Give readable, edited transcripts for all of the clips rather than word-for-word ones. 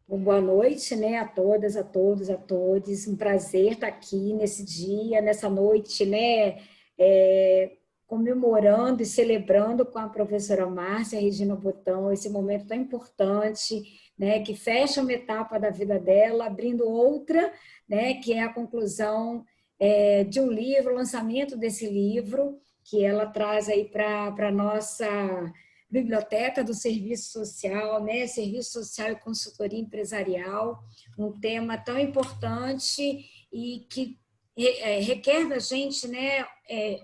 Boa noite, né, a todas, a todos, a todos. Um prazer estar aqui nesse dia, nessa noite, né, comemorando e celebrando com a professora Márcia Regina Botão esse momento tão importante, né, que fecha uma etapa da vida dela, abrindo outra, né, que é a conclusão de um livro, o lançamento desse livro, que ela traz aí para a nossa Biblioteca do Serviço Social, né? Serviço Social e Consultoria Empresarial, um tema tão importante e que requer da gente, né,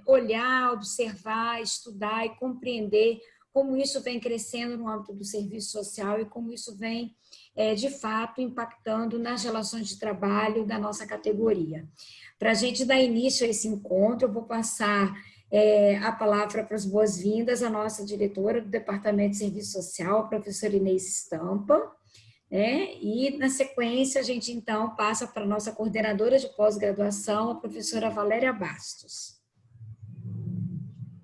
olhar, observar, estudar e compreender como isso vem crescendo no âmbito do serviço social e como isso vem, de fato, impactando nas relações de trabalho da nossa categoria. Para a gente dar início a esse encontro, eu vou passar a palavra para as boas-vindas à nossa diretora do Departamento de Serviço Social, a professora Inês Stampa, né? E, na sequência, a gente, então, passa para a nossa coordenadora de pós-graduação, a professora Valéria Bastos.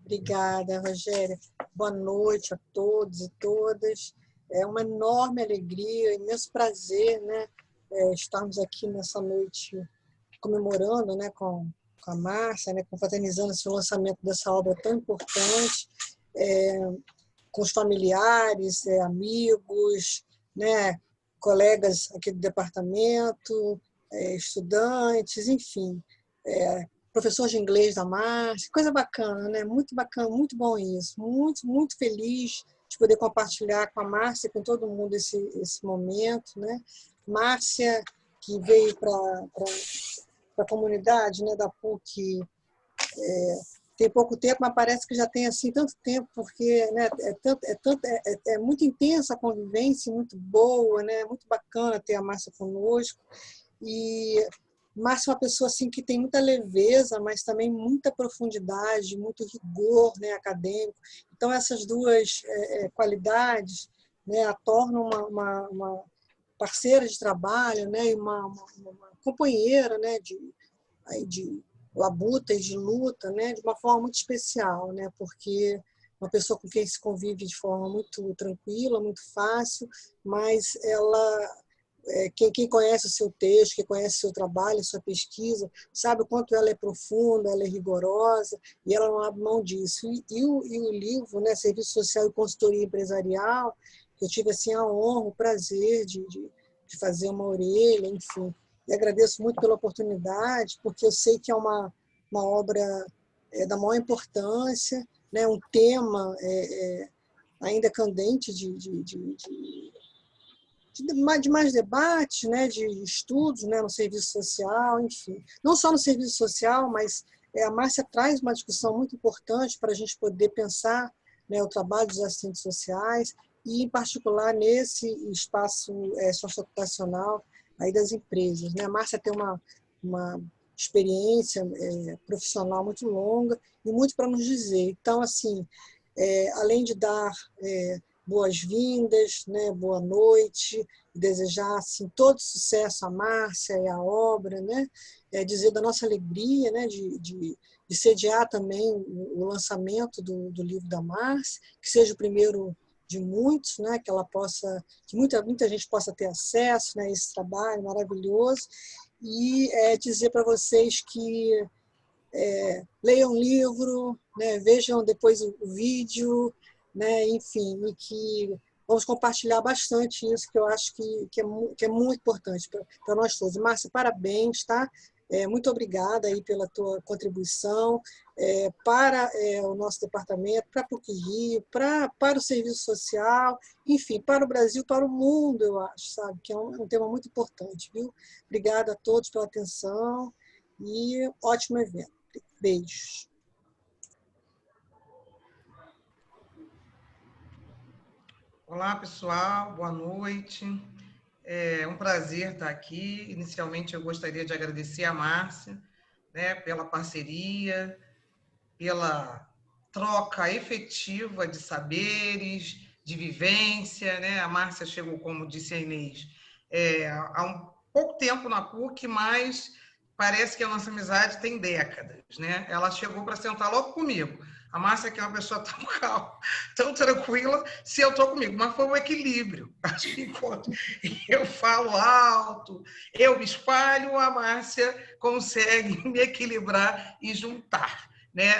Obrigada, Rogéria. Boa noite a todos e todas. É uma enorme alegria, imenso prazer, né, estarmos aqui nessa noite comemorando, né, com a Márcia, né, confraternizando esse lançamento dessa obra tão importante, com os familiares, amigos, né, colegas aqui do departamento, estudantes, enfim, professor de inglês da Márcia, coisa bacana, né? Muito bacana, muito bom isso, muito, muito feliz de poder compartilhar com a Márcia e com todo mundo esse momento, né? Márcia, que veio para a comunidade, né, da PUC, tem pouco tempo, mas parece que já tem assim tanto tempo, porque, né, é muito intensa a convivência, muito boa, né, muito bacana ter a Márcia conosco. E Márcia é uma pessoa assim que tem muita leveza, mas também muita profundidade, muito rigor, né, acadêmico. Então essas duas qualidades, né, a tornam uma parceira de trabalho, né, e uma companheira, né, de labuta e de luta, né, de uma forma muito especial, né, porque uma pessoa com quem se convive de forma muito tranquila, muito fácil, mas ela, quem conhece o seu texto, quem conhece o seu trabalho, a sua pesquisa, sabe o quanto ela é profunda, ela é rigorosa, e ela não abre mão disso. E o livro, né, Serviço Social e Consultoria Empresarial, eu tive assim, a honra, o prazer de fazer uma orelha, enfim. E agradeço muito pela oportunidade, porque eu sei que é uma obra da maior importância, né, um tema ainda candente de mais debate, né, de estudos, né, no serviço social, enfim. Não só no serviço social, mas a Márcia traz uma discussão muito importante para a gente poder pensar, né, o trabalho dos assistentes sociais e, em particular, nesse espaço socioocupacional aí das empresas, né? A Márcia tem uma experiência profissional muito longa e muito para nos dizer. Então, assim, além de dar boas-vindas, né, boa noite, desejar assim, todo sucesso à Márcia e à obra, né, dizer da nossa alegria, né, de sediar também o lançamento do livro da Márcia, que seja o primeiro de muitos, né, que ela possa, que muita gente possa ter acesso, né, a esse trabalho maravilhoso, e dizer para vocês que leiam o livro, né, vejam depois o vídeo, né, enfim, e que vamos compartilhar bastante isso, que eu acho que é muito importante para nós todos. Márcia, parabéns, tá? Muito obrigada aí pela tua contribuição para o nosso departamento, para a PUC-Rio, para o serviço social, enfim, para o Brasil, para o mundo, eu acho, sabe? Que é um tema muito importante, viu? Obrigada a todos pela atenção e ótimo evento. Beijos. Olá, pessoal. Boa noite. É um prazer estar aqui. Inicialmente, eu gostaria de agradecer a Márcia, né, pela parceria, pela troca efetiva de saberes, de vivência, né? A Márcia chegou, como disse a Inês, há um pouco tempo na PUC, mas parece que a nossa amizade tem décadas, né? Ela chegou para sentar logo comigo, A Márcia que é uma pessoa tão calma, tão tranquila, se eu estou comigo. Mas foi um equilíbrio. Acho que enquanto eu falo alto, eu me espalho, a Márcia consegue me equilibrar e juntar, né,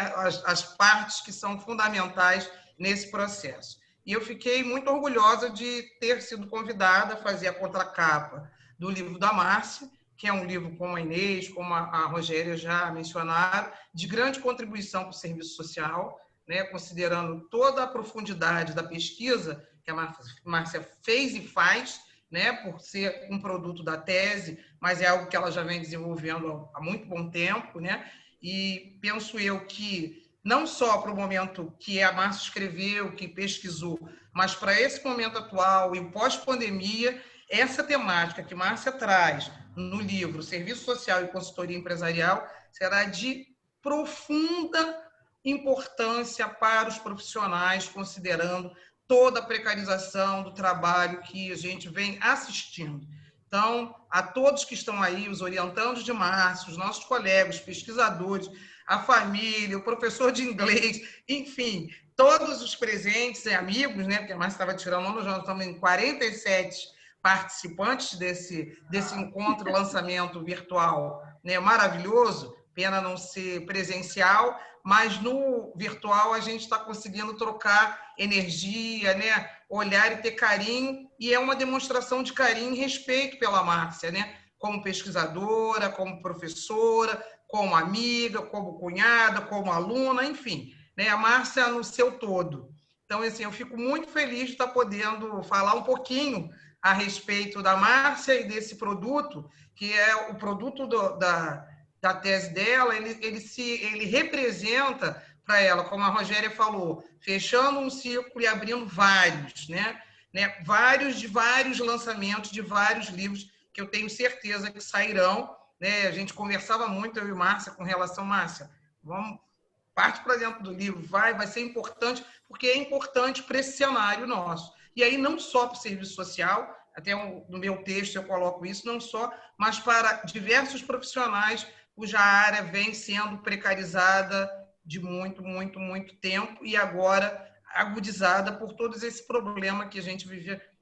as partes que são fundamentais nesse processo. E eu fiquei muito orgulhosa de ter sido convidada a fazer a contracapa do livro da Márcia, que é um livro, como a Inês, como a Rogéria já mencionaram, de grande contribuição para o serviço social, né, considerando toda a profundidade da pesquisa que a Márcia fez e faz, né, por ser um produto da tese, mas é algo que ela já vem desenvolvendo há muito bom tempo, né? E penso eu que não só para o momento que a Márcia escreveu, que pesquisou, mas para esse momento atual e pós-pandemia, essa temática que Márcia traz no livro Serviço Social e Consultoria Empresarial será de profunda importância para os profissionais, considerando toda a precarização do trabalho que a gente vem assistindo. Então, a todos que estão aí, os orientandos de Márcia, os nossos colegas, os pesquisadores, a família, o professor de inglês, enfim, todos os presentes e amigos, né? Porque a Márcia estava tirando onda, nós estamos em 47 participantes desse encontro, lançamento virtual, né? Maravilhoso, pena não ser presencial, mas no virtual a gente está conseguindo trocar energia, né? Olhar e ter carinho, e é uma demonstração de carinho e respeito pela Márcia, né? Como pesquisadora, como professora, como amiga, como cunhada, como aluna, enfim, né? A Márcia no seu todo. Então, assim, eu fico muito feliz de estar podendo falar um pouquinho a respeito da Márcia e desse produto, que é o produto da tese dela. Ele representa para ela, como a Rogéria falou, fechando um ciclo e abrindo vários, né? Vários lançamentos de vários livros que eu tenho certeza que sairão, né? A gente conversava muito, eu e Márcia, com relação, Márcia, vamos, parte para dentro do livro, vai ser importante, porque é importante para esse cenário nosso. E aí não só para o serviço social, até no meu texto eu coloco isso, não só, mas para diversos profissionais cuja área vem sendo precarizada de muito tempo e agora agudizada por todos esse problema que a gente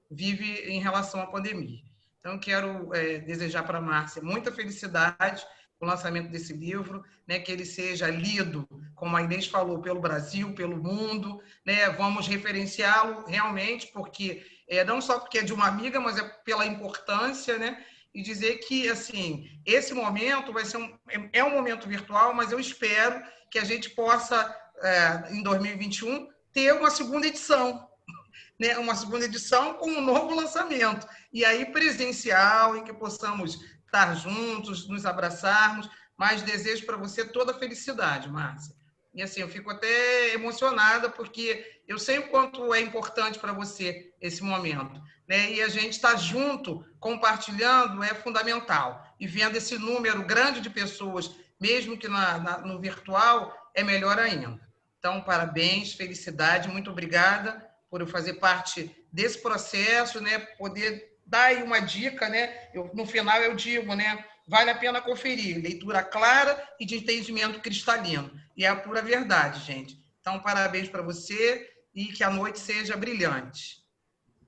vive em relação à pandemia. Então, quero desejar para a Márcia muita felicidade com o lançamento desse livro, né, que ele seja lido, como a Inês falou, pelo Brasil, pelo mundo, né, vamos referenciá-lo realmente, porque não só porque é de uma amiga, mas é pela importância, né, e dizer que, assim, esse momento vai ser um momento virtual, mas eu espero que a gente possa, em 2021, ter uma segunda edição, né, uma segunda edição com um novo lançamento, e aí presencial, em que possamos estar juntos, nos abraçarmos, mas desejo para você toda a felicidade, Márcia. E assim, eu fico até emocionada, porque eu sei o quanto é importante para você esse momento, né? E a gente estar junto, compartilhando, é fundamental. E vendo esse número grande de pessoas, mesmo que no virtual, é melhor ainda. Então, parabéns, felicidade, muito obrigada por eu fazer parte desse processo, né? Poder dar aí uma dica, né? No final eu digo, né? Vale a pena conferir. Leitura clara e de entendimento cristalino. E é a pura verdade, gente. Então, parabéns para você e que a noite seja brilhante.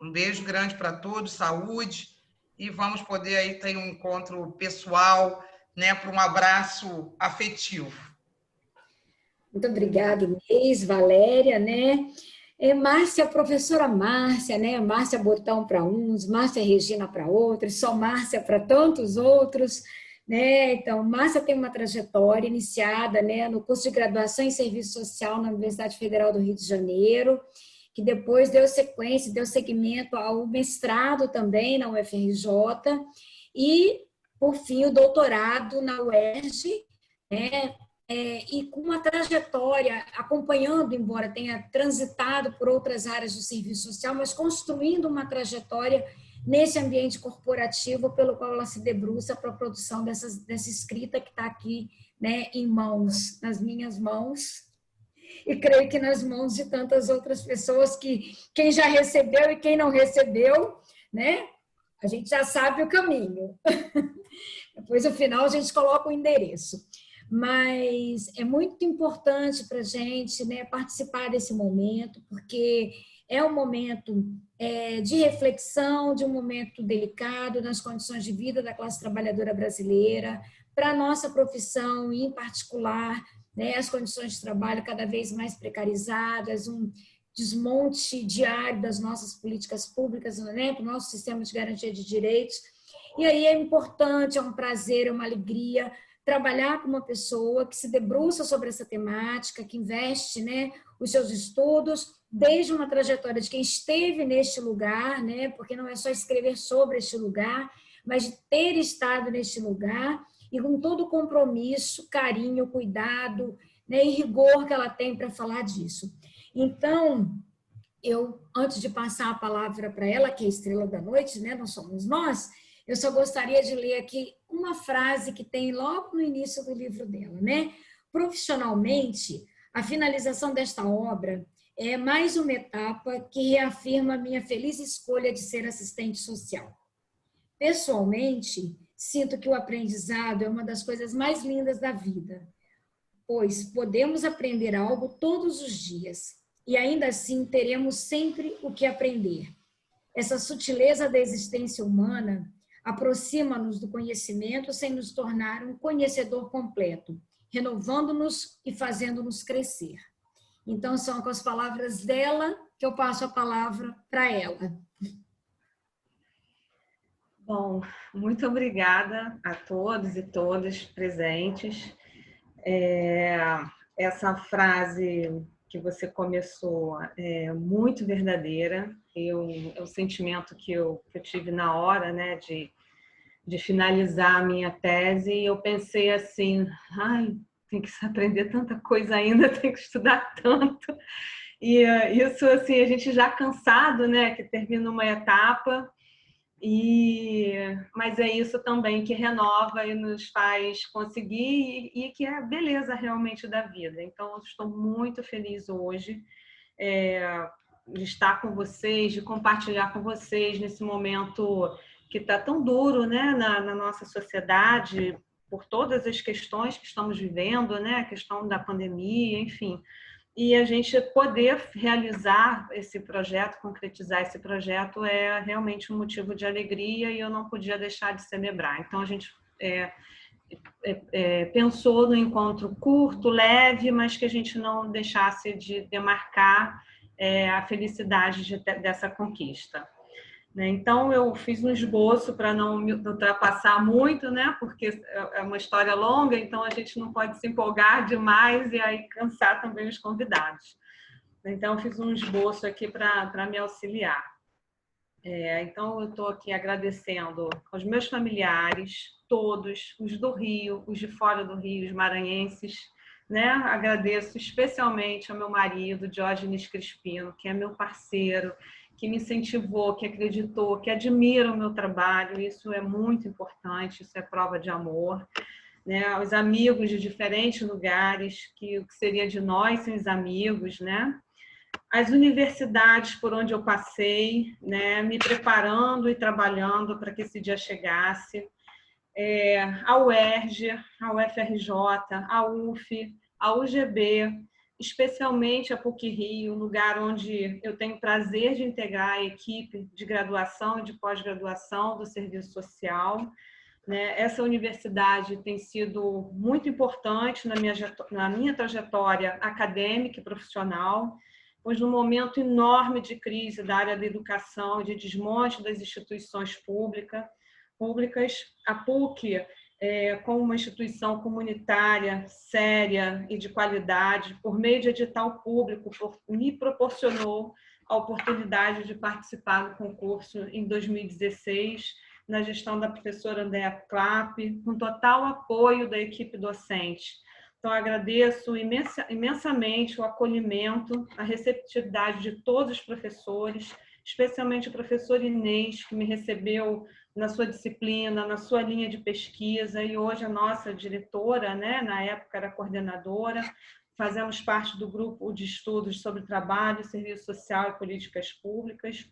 Um beijo grande para todos, saúde, e vamos poder aí ter um encontro pessoal, né? Para um abraço afetivo. Muito obrigada, Inês, Valéria, né? Márcia, professora Márcia, né? Márcia Botão para uns, Márcia Regina para outros, só Márcia para tantos outros, né? Então, Márcia tem uma trajetória iniciada, né, no curso de graduação em Serviço Social na Universidade Federal do Rio de Janeiro, que depois deu sequência, deu seguimento ao mestrado também na UFRJ e, por fim, o doutorado na UERJ, né? E com uma trajetória, acompanhando, embora tenha transitado por outras áreas do serviço social, mas construindo uma trajetória nesse ambiente corporativo pelo qual ela se debruça para a produção dessa escrita que está aqui, né, em mãos, nas minhas mãos, e creio que nas mãos de tantas outras pessoas, que quem já recebeu e quem não recebeu, né, a gente já sabe o caminho. Depois, no final, a gente coloca o endereço. mas é muito importante para a gente, né, participar desse momento, porque é um momento de reflexão, de um momento delicado nas condições de vida da classe trabalhadora brasileira, para a nossa profissão em particular, né, as condições de trabalho cada vez mais precarizadas, um desmonte diário das nossas políticas públicas, né, para o nosso sistema de garantia de direitos. E aí é importante, é um prazer, é uma alegria trabalhar com uma pessoa que se debruça sobre essa temática, que investe, né, os seus estudos, desde uma trajetória de quem esteve neste lugar, né, porque não é só escrever sobre este lugar, mas de ter estado neste lugar e com todo o compromisso, carinho, cuidado, né, e rigor que ela tem para falar disso. Então, eu, antes de passar a palavra para ela, que é a estrela da noite, né, não somos nós, eu só gostaria de ler aqui uma frase que tem logo no início do livro dela, né? Profissionalmente, a finalização desta obra é mais uma etapa que reafirma a minha feliz escolha de ser assistente social. Pessoalmente, sinto que o aprendizado é uma das coisas mais lindas da vida, pois podemos aprender algo todos os dias e ainda assim teremos sempre o que aprender. Essa sutileza da existência humana aproxima-nos do conhecimento sem nos tornar um conhecedor completo, renovando-nos e fazendo-nos crescer. Então, são com as palavras dela que eu passo a palavra para ela. Bom, muito obrigada a todos e todas presentes. Essa frase que você começou é muito verdadeira. É o sentimento que eu tive na hora, né, de finalizar a minha tese, e eu pensei assim, ai, tem que aprender tanta coisa ainda, tem que estudar tanto. E isso, assim, a gente já cansado, né, que termina uma etapa, mas é isso também que renova e nos faz conseguir, e que é a beleza realmente da vida. Então, eu estou muito feliz hoje de estar com vocês, de compartilhar com vocês nesse momento que está tão duro, né, na nossa sociedade, por todas as questões que estamos vivendo, né, a questão da pandemia, enfim. E a gente poder realizar esse projeto, concretizar esse projeto, é realmente um motivo de alegria, e eu não podia deixar de celebrar. Então, a gente pensou no encontro curto, leve, mas que a gente não deixasse de demarcar a felicidade dessa conquista. Então, eu fiz um esboço para não me ultrapassar muito, né? Porque é uma história longa, então a gente não pode se empolgar demais e aí cansar também os convidados. Então, eu fiz um esboço aqui para me auxiliar. Então, eu estou aqui agradecendo aos meus familiares, todos, os do Rio, os de fora do Rio, os maranhenses, né? Agradeço especialmente ao meu marido, Diógenes Crispino, que é meu parceiro, que me incentivou, que acreditou, que admira o meu trabalho. Isso é muito importante, isso é prova de amor. Né? Os amigos de diferentes lugares, que o que seria de nós sem os amigos, né? As universidades por onde eu passei, né? Me preparando e trabalhando para que esse dia chegasse. A UERJ, a UFRJ, a UF, a UGB, especialmente a PUC-Rio, lugar onde eu tenho prazer de integrar a equipe de graduação e de pós-graduação do serviço social. Essa universidade tem sido muito importante na minha trajetória acadêmica e profissional, pois no momento enorme de crise da área da educação e de desmonte das instituições públicas, a PUC, como uma instituição comunitária, séria e de qualidade, por meio de edital público, me proporcionou a oportunidade de participar do concurso em 2016, na gestão da professora Andréa Clapp, com total apoio da equipe docente. Então, agradeço imensamente o acolhimento, a receptividade de todos os professores, especialmente o professor Inês, que me recebeu na sua disciplina, na sua linha de pesquisa, e hoje a nossa diretora, né, na época era coordenadora. Fazemos parte do grupo de estudos sobre trabalho, serviço social e políticas públicas.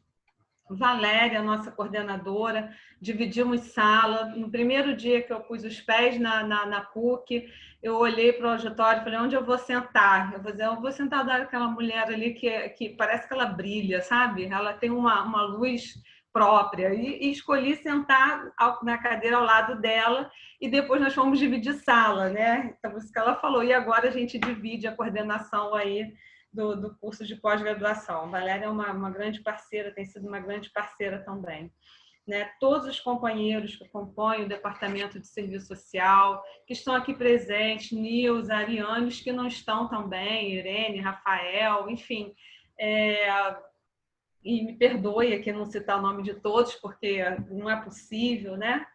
Valéria, nossa coordenadora, dividimos sala. No primeiro dia que eu pus os pés na PUC, eu olhei para o auditório e falei, onde eu vou sentar? Eu vou sentar daquela mulher ali que parece que ela brilha, sabe? Ela tem uma luz própria. E escolhi sentar na cadeira ao lado dela e depois nós fomos dividir sala, né? Então, isso que ela falou. E agora a gente divide a coordenação aí do curso de pós-graduação. A Valéria é uma grande parceira, tem sido uma grande parceira também. Né? Todos os companheiros que compõem o Departamento de Serviço Social, que estão aqui presentes, Nilza, Ariane, que não estão também, Irene, Rafael, enfim. E me perdoe aqui não citar o nome de todos, porque não é possível, né?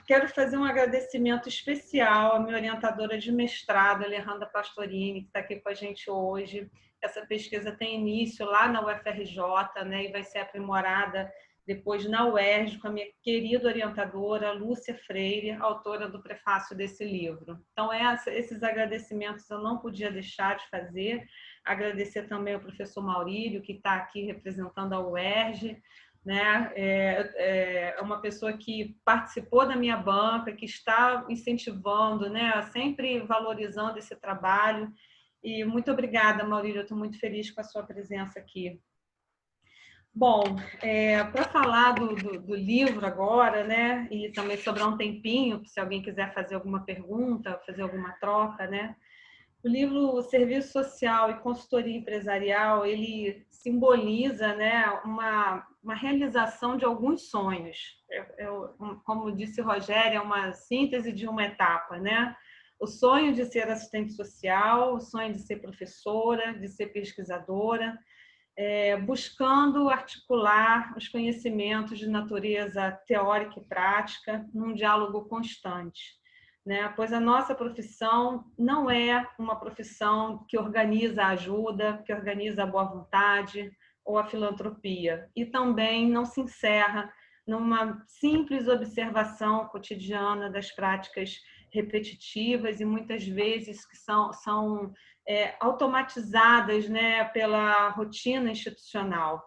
Quero fazer um agradecimento especial à minha orientadora de mestrado, Alejandra Pastorini, que está aqui com a gente hoje. Essa pesquisa tem início lá na UFRJ, né, e vai ser aprimorada depois na UERJ, com a minha querida orientadora, Lúcia Freire, autora do prefácio desse livro. Então, esses agradecimentos eu não podia deixar de fazer. Agradecer também ao professor Maurílio, que está aqui representando a UERJ, né? É uma pessoa que participou da minha banca, que está incentivando, né? Sempre valorizando esse trabalho. E muito obrigada, Maurílio, eu estou muito feliz com a sua presença aqui. Bom, para falar do livro agora, né? E também sobrar um tempinho, se alguém quiser fazer alguma pergunta, fazer alguma troca, né? O livro Serviço Social e Consultoria Empresarial, ele simboliza, né, uma realização de alguns sonhos. Como disse Rogério, é uma síntese de uma etapa, né? O sonho de ser assistente social, o sonho de ser professora, de ser pesquisadora, buscando articular os conhecimentos de natureza teórica e prática num diálogo constante. Né? Pois a nossa profissão não é uma profissão que organiza a ajuda, que organiza a boa vontade ou a filantropia. E também não se encerra numa simples observação cotidiana das práticas repetitivas e muitas vezes que são automatizadas, né, pela rotina institucional.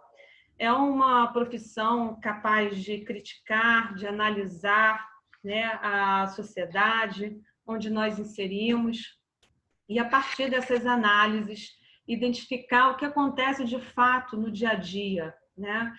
É uma profissão capaz de criticar, de analisar, né, a sociedade onde nós inserimos e, a partir dessas análises, identificar o que acontece de fato no dia a dia. Né?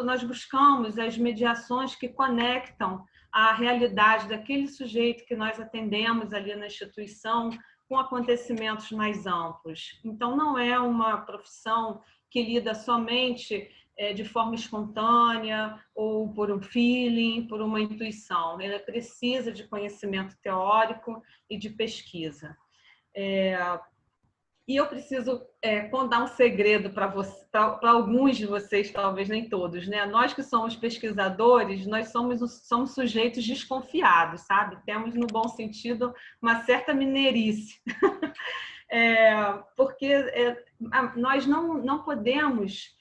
Nós buscamos as mediações que conectam a realidade daquele sujeito que nós atendemos ali na instituição com acontecimentos mais amplos. Então, não é uma profissão que lida somente de forma espontânea ou por um feeling, por uma intuição. Ela precisa de conhecimento teórico e de pesquisa. E eu preciso contar um segredo para alguns de vocês, talvez nem todos, né? Nós que somos pesquisadores, nós somos sujeitos desconfiados, sabe? Temos, no bom sentido, uma certa mineirice. Porque nós não podemos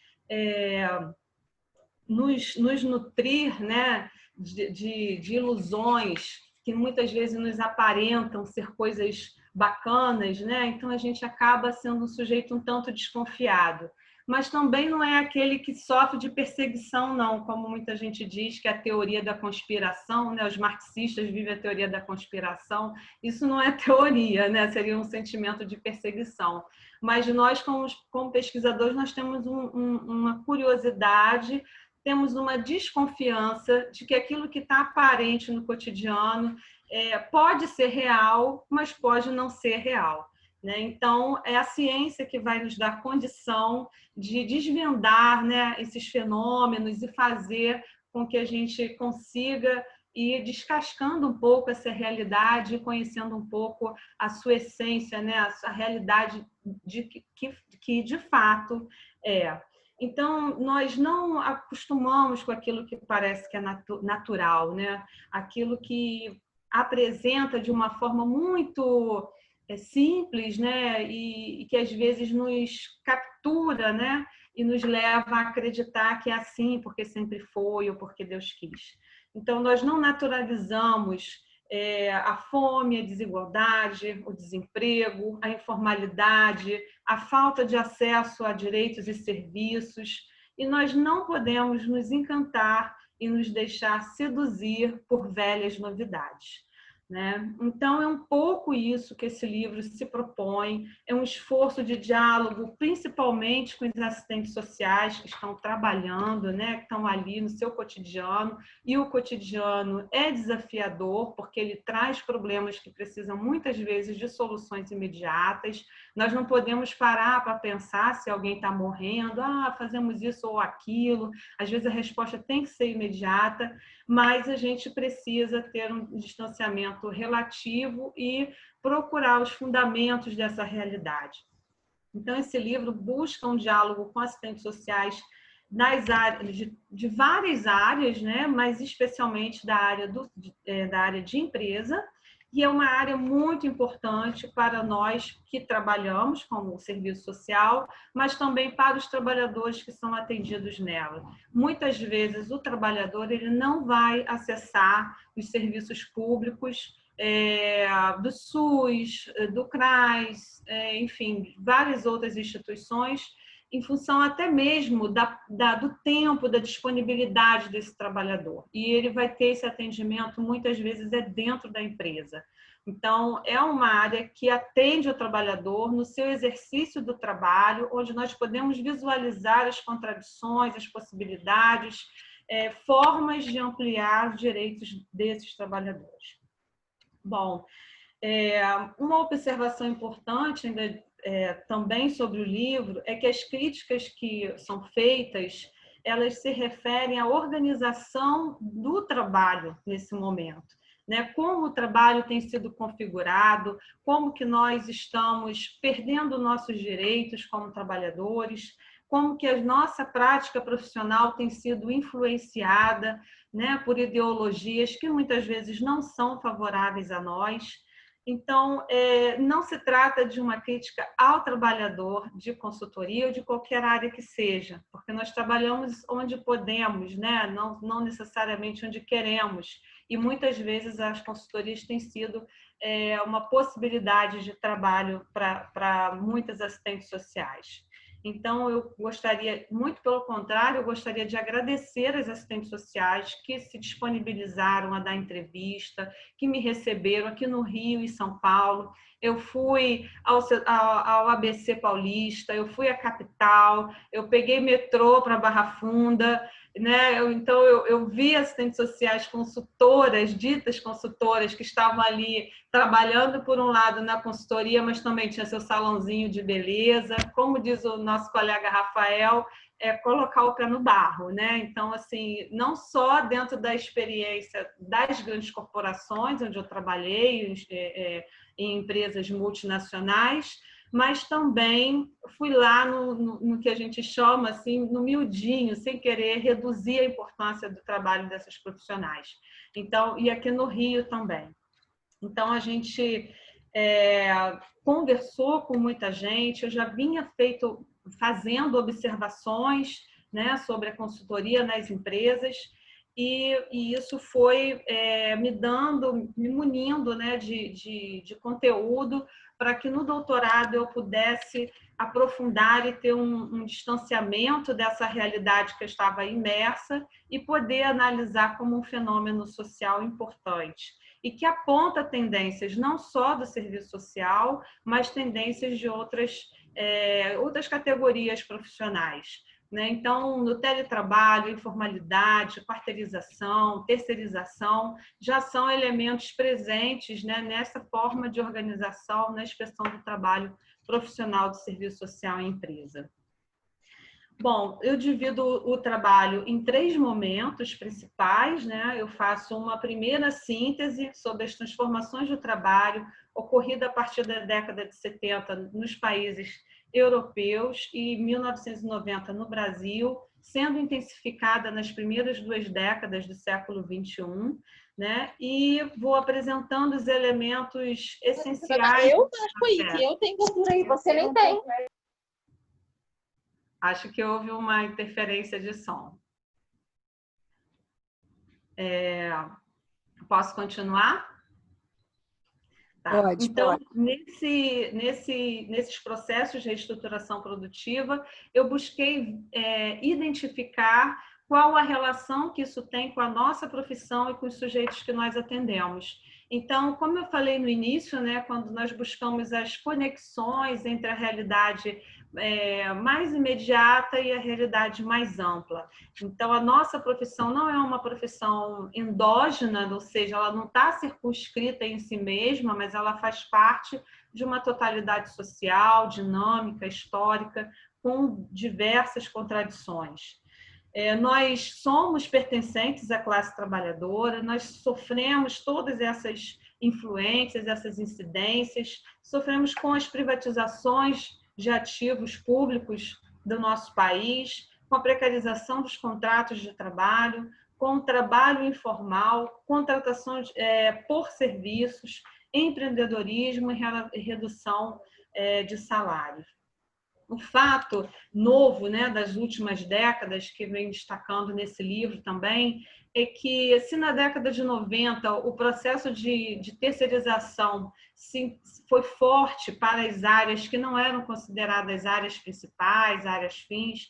nos nutrir, né, de ilusões que muitas vezes nos aparentam ser coisas bacanas, né? Então a gente acaba sendo um sujeito um tanto desconfiado. Mas também não é aquele que sofre de perseguição, não, como muita gente diz que é a teoria da conspiração, né? Os marxistas vivem a teoria da conspiração. Isso não é teoria, né? Seria um sentimento de perseguição. Mas nós, como pesquisadores, nós temos uma curiosidade, temos uma desconfiança de que aquilo que está aparente no cotidiano pode ser real, mas pode não ser real. Né? Então, é a ciência que vai nos dar condição de desvendar, né, esses fenômenos e fazer com que a gente consiga ir descascando um pouco essa realidade, conhecendo um pouco a sua essência, né, a realidade que de fato é. Então, nós não acostumamos com aquilo que parece que é natural, né? Aquilo que apresenta de uma forma muito simples, né? E que às vezes nos captura, né? E nos leva a acreditar que é assim porque sempre foi ou porque Deus quis. Então, nós não naturalizamos a fome, a desigualdade, o desemprego, a informalidade, a falta de acesso a direitos e serviços. e nós não podemos nos encantar e nos deixar seduzir por velhas novidades, né? Então, é um pouco isso que esse livro se propõe, é um esforço de diálogo, principalmente com os assistentes sociais que estão trabalhando, né? Que estão ali no seu cotidiano, e o cotidiano é desafiador, porque ele traz problemas que precisam muitas vezes de soluções imediatas. Nós não podemos parar para pensar se alguém está morrendo, fazemos isso ou aquilo, às vezes a resposta tem que ser imediata, mas a gente precisa ter um distanciamento relativo e procurar os fundamentos dessa realidade. Então, esse livro busca um diálogo com assistentes sociais nas áreas, de várias áreas, né? Mas especialmente da área de empresa, e é uma área muito importante para nós que trabalhamos como serviço social, mas também para os trabalhadores que são atendidos nela. Muitas vezes o trabalhador ele não vai acessar os serviços públicos do SUS, do CRAS, enfim, várias outras instituições, em função até mesmo do tempo, da disponibilidade desse trabalhador. E ele vai ter esse atendimento, muitas vezes, dentro da empresa. Então, é uma área que atende o trabalhador no seu exercício do trabalho, onde nós podemos visualizar as contradições, as possibilidades, formas de ampliar os direitos desses trabalhadores. Bom, uma observação importante ainda também sobre o livro é que as críticas que são feitas, elas se referem à organização do trabalho nesse momento, né? Como o trabalho tem sido configurado, como que nós estamos perdendo nossos direitos como trabalhadores, como que a nossa prática profissional tem sido influenciada, né, por ideologias que muitas vezes não são favoráveis a nós. Então, não se trata de uma crítica ao trabalhador de consultoria ou de qualquer área que seja, porque nós trabalhamos onde podemos, né? Não necessariamente onde queremos. E muitas vezes as consultorias têm sido uma possibilidade de trabalho para muitas assistentes sociais. Então, eu gostaria, muito pelo contrário, eu gostaria de agradecer às assistentes sociais que se disponibilizaram a dar entrevista, que me receberam aqui no Rio e São Paulo. Eu fui ao ABC Paulista, eu fui à capital, eu peguei metrô para Barra Funda, né? Então, eu vi assistentes sociais consultoras, ditas consultoras, que estavam ali trabalhando, por um lado, na consultoria, mas também tinha seu salãozinho de beleza. Como diz o nosso colega Rafael, colocar o pé no barro, né? Então, assim, não só dentro da experiência das grandes corporações, onde eu trabalhei, em empresas multinacionais, mas também fui lá no que a gente chama, assim, no miudinho, sem querer reduzir a importância do trabalho dessas profissionais. Então, e aqui no Rio também. Então, a gente conversou com muita gente, eu já vinha fazendo observações, né, sobre a consultoria nas empresas, e isso foi me munindo, né, de conteúdo para que no doutorado eu pudesse aprofundar e ter um distanciamento dessa realidade que eu estava imersa e poder analisar como um fenômeno social importante e que aponta tendências não só do serviço social, mas tendências de outras categorias profissionais. Né? Então, no teletrabalho, informalidade, quarteirização, terceirização, já são elementos presentes, né, nessa forma de organização, na inspeção do trabalho profissional do serviço social em empresa. Bom, eu divido o trabalho em 3 momentos principais, né? Eu faço uma primeira síntese sobre as transformações do trabalho ocorrida a partir da década de 70 nos países europeus e 1990 no Brasil, sendo intensificada nas primeiras 2 décadas do século XXI, né? E vou apresentando os elementos essenciais. Eu acho que eu tenho gordura aí, você nem tem. Acho que houve uma interferência de som. Posso continuar? Tá. Pode, então, pode. nesses processos de reestruturação produtiva, eu busquei identificar qual a relação que isso tem com a nossa profissão e com os sujeitos que nós atendemos. Então, como eu falei no início, né, quando nós buscamos as conexões entre a realidade mais imediata e a realidade mais ampla. Então, a nossa profissão não é uma profissão endógena, ou seja, ela não está circunscrita em si mesma, mas ela faz parte de uma totalidade social, dinâmica, histórica, com diversas contradições. Nós somos pertencentes à classe trabalhadora, nós sofremos todas essas influências, essas incidências, sofremos com as privatizações de ativos públicos do nosso país, com a precarização dos contratos de trabalho, com o trabalho informal, contratação por serviços, empreendedorismo e redução de salários. O fato novo, né, das últimas décadas, que vem destacando nesse livro também, é que se na década de 90 o processo de terceirização foi forte para as áreas que não eram consideradas áreas principais, áreas fins,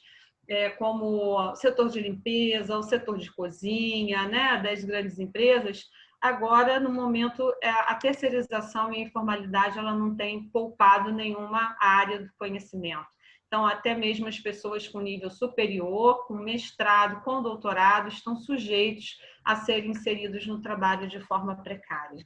como o setor de limpeza, o setor de cozinha, né, das grandes empresas, agora, no momento, a terceirização e a informalidade ela não tem poupado nenhuma área do conhecimento. Então, até mesmo as pessoas com nível superior, com mestrado, com doutorado, estão sujeitos a serem inseridos no trabalho de forma precária.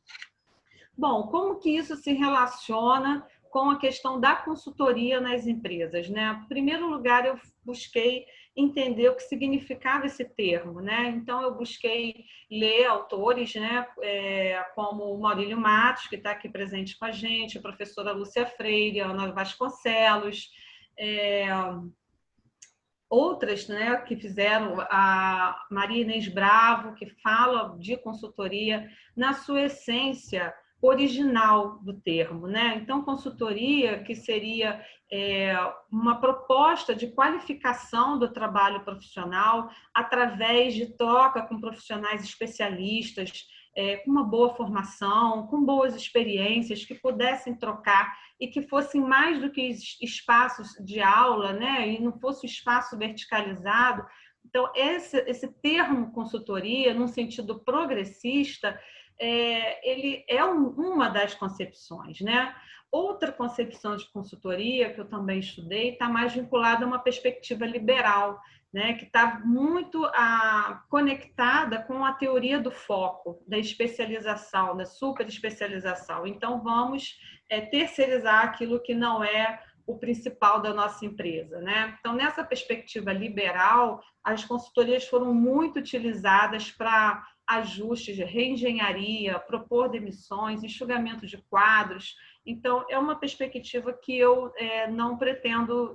Bom, como que isso se relaciona com a questão da consultoria nas empresas, né? Em primeiro lugar, eu busquei entender o que significava esse termo, né? Então, eu busquei ler autores, né? Como o Maurílio Matos, que está aqui presente com a gente, a professora Lúcia Freire, a Ana Vasconcelos, outras, né, que fizeram, a Maria Inês Bravo, que fala de consultoria na sua essência original do termo, né? Então, consultoria, que seria uma proposta de qualificação do trabalho profissional através de troca com profissionais especialistas, com uma boa formação, com boas experiências, que pudessem trocar e que fossem mais do que espaços de aula, né? E não fosse o espaço verticalizado. Então, esse termo consultoria, num sentido progressista, ele é uma das concepções, né? Outra concepção de consultoria que eu também estudei está mais vinculada a uma perspectiva liberal, né? Que está muito conectada com a teoria do foco, da especialização, da superespecialização. Então, vamos terceirizar aquilo que não é o principal da nossa empresa, né? Então, nessa perspectiva liberal, as consultorias foram muito utilizadas para ajustes de reengenharia, propor demissões, enxugamento de quadros. Então, é uma perspectiva que eu não pretendo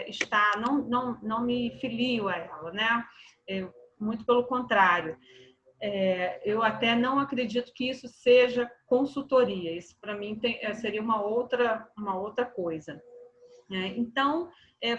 estar, não me filio a ela, né? Muito pelo contrário. Eu até não acredito que isso seja consultoria. Isso, para mim, seria uma outra coisa. Então,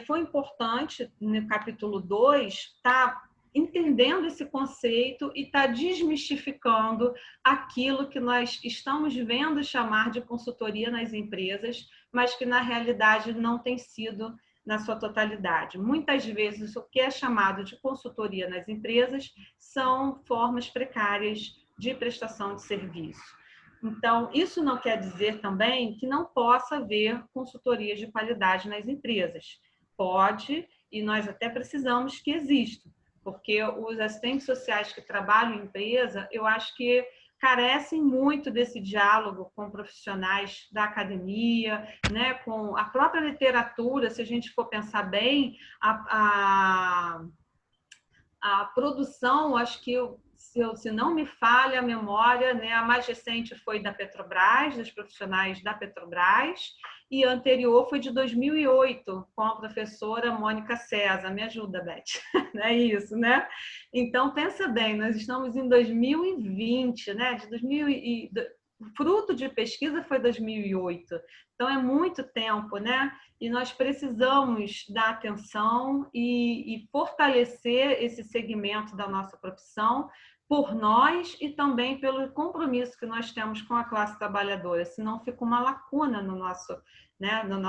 foi importante, no capítulo 2, estar entendendo esse conceito e estar desmistificando aquilo que nós estamos vendo chamar de consultoria nas empresas, mas que, na realidade, não tem sido na sua totalidade. Muitas vezes, o que é chamado de consultoria nas empresas são formas precárias de prestação de serviço. Então, isso não quer dizer também que não possa haver consultorias de qualidade nas empresas. Pode, e nós até precisamos que exista, porque os assistentes sociais que trabalham em empresa, eu acho que carecem muito desse diálogo com profissionais da academia, né, com a própria literatura. Se a gente for pensar bem, a produção, acho que, se não me falha a memória, né, a mais recente foi da Petrobras, dos profissionais da Petrobras, e a anterior foi de 2008, com a professora Mônica César. Me ajuda, Beth. É isso, né? Então, pensa bem, nós estamos em 2020, né? Fruto de pesquisa foi 2008. Então, é muito tempo, né? E nós precisamos dar atenção e fortalecer esse segmento da nossa profissão por nós e também pelo compromisso que nós temos com a classe trabalhadora, senão fica uma lacuna no nosso, né, no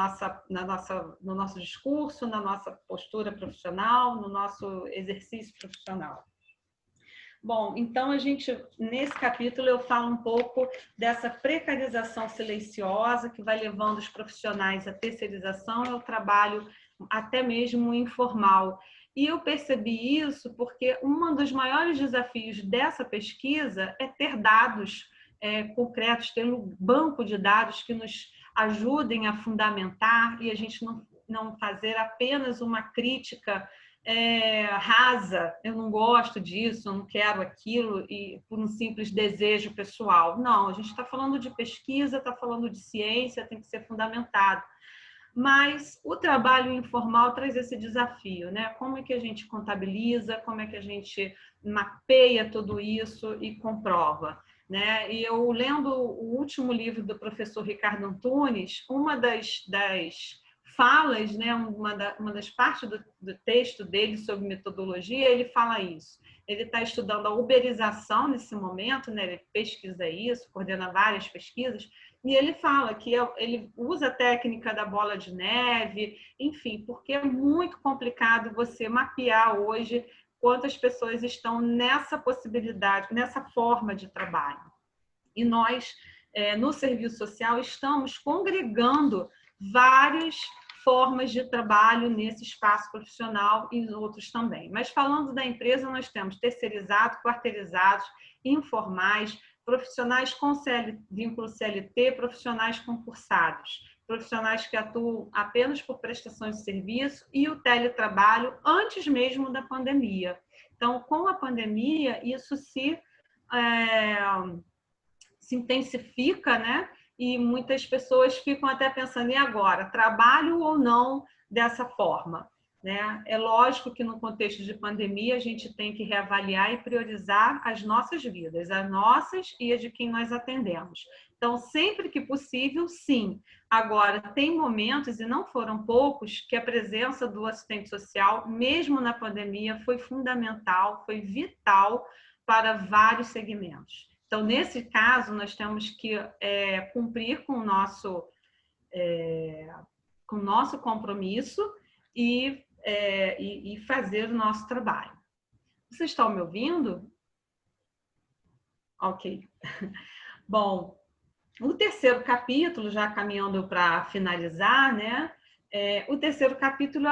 nosso discurso, na nossa postura profissional, no nosso exercício profissional. Bom, então nesse capítulo eu falo um pouco dessa precarização silenciosa que vai levando os profissionais à terceirização e ao trabalho até mesmo informal. E eu percebi isso porque um dos maiores desafios dessa pesquisa é ter dados concretos, ter um banco de dados que nos ajudem a fundamentar e a gente não fazer apenas uma crítica rasa, eu não gosto disso, eu não quero aquilo, e por um simples desejo pessoal. Não, a gente está falando de pesquisa, está falando de ciência, tem que ser fundamentado. Mas o trabalho informal traz esse desafio, né? Como é que a gente contabiliza, como é que a gente mapeia tudo isso e comprova, né? E eu, lendo o último livro do professor Ricardo Antunes, uma das falas, né? Uma das partes do texto dele sobre metodologia, ele fala isso. Ele está estudando a uberização nesse momento, né? Ele pesquisa isso, coordena várias pesquisas, e ele fala que ele usa a técnica da bola de neve, enfim, porque é muito complicado você mapear hoje quantas pessoas estão nessa possibilidade, nessa forma de trabalho. E nós, no serviço social, estamos congregando várias formas de trabalho nesse espaço profissional e outros também. Mas falando da empresa, nós temos terceirizados, quarteirizados, informais, profissionais com vínculo CLT, profissionais concursados, profissionais que atuam apenas por prestações de serviço e o teletrabalho antes mesmo da pandemia. Então, com a pandemia, isso se intensifica, né? E muitas pessoas ficam até pensando, e agora, trabalho ou não dessa forma? Né? É lógico que no contexto de pandemia a gente tem que reavaliar e priorizar as nossas vidas, as nossas e as de quem nós atendemos. Então, sempre que possível, sim. Agora, tem momentos, e não foram poucos, que a presença do assistente social, mesmo na pandemia, foi fundamental, foi vital para vários segmentos. Então, nesse caso, nós temos que cumprir com o nosso compromisso e fazer o nosso trabalho. Vocês estão me ouvindo? Ok. Bom, o terceiro capítulo, já caminhando para finalizar, né? O terceiro capítulo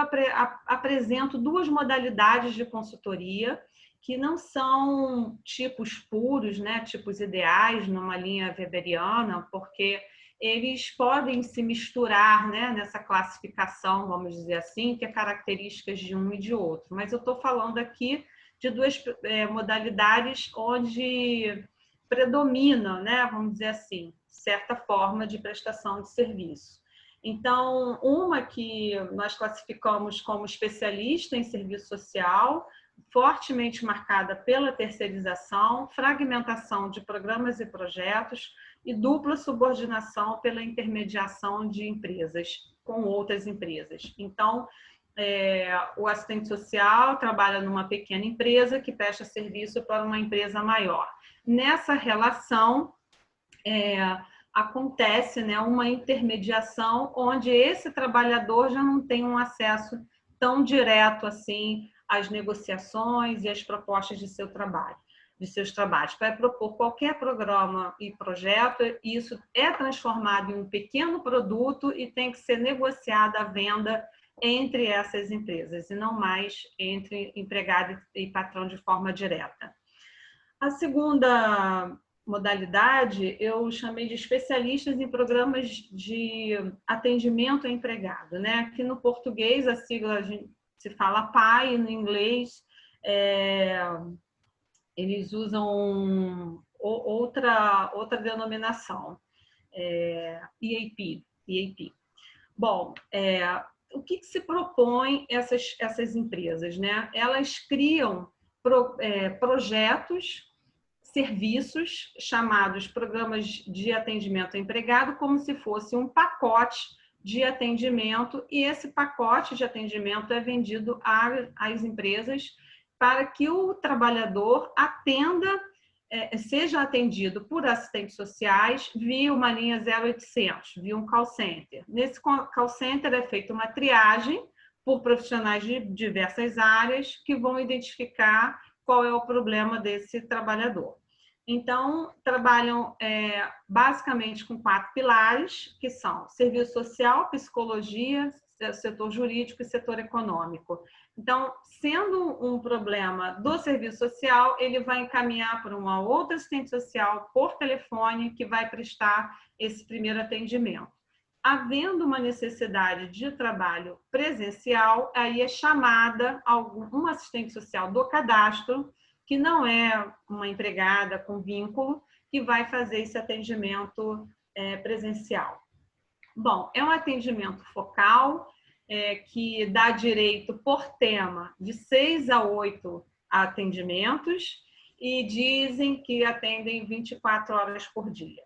apresenta duas modalidades de consultoria que não são tipos puros, né? Tipos ideais numa linha weberiana, porque eles podem se misturar, né, nessa classificação, vamos dizer assim, que é características de um e de outro. Mas eu estou falando aqui de duas modalidades onde predomina, né, vamos dizer assim, certa forma de prestação de serviço. Então, uma que nós classificamos como especialista em serviço social, fortemente marcada pela terceirização, fragmentação de programas e projetos e dupla subordinação pela intermediação de empresas com outras empresas. Então, o assistente social trabalha numa pequena empresa que presta serviço para uma empresa maior. Nessa relação, acontece, né, uma intermediação onde esse trabalhador já não tem um acesso tão direto assim às negociações e às propostas de seus trabalhos. Para propor qualquer programa e projeto, isso é transformado em um pequeno produto e tem que ser negociada a venda entre essas empresas, e não mais entre empregado e patrão de forma direta. A segunda modalidade eu chamei de especialistas em programas de atendimento ao empregado, né? Aqui no português a sigla se fala PAI, no inglês eles usam outra denominação, EAP. Bom, o que se propõe essas empresas, né? Elas criam projetos, serviços chamados programas de atendimento ao empregado, como se fosse um pacote de atendimento, e esse pacote de atendimento é vendido às empresas para que o trabalhador seja atendido por assistentes sociais via uma linha 0800, via um call center. Nesse call center é feita uma triagem por profissionais de diversas áreas que vão identificar qual é o problema desse trabalhador. Então, trabalham basicamente com 4 pilares, que são serviço social, psicologia, setor jurídico e setor econômico. Então, sendo um problema do serviço social, ele vai encaminhar para uma outra assistente social por telefone que vai prestar esse primeiro atendimento. Havendo uma necessidade de trabalho presencial, aí é chamada uma assistente social do cadastro, que não é uma empregada com vínculo, que vai fazer esse atendimento presencial. Bom, é um atendimento focal, que dá direito por tema de 6 a 8 atendimentos e dizem que atendem 24 horas por dia.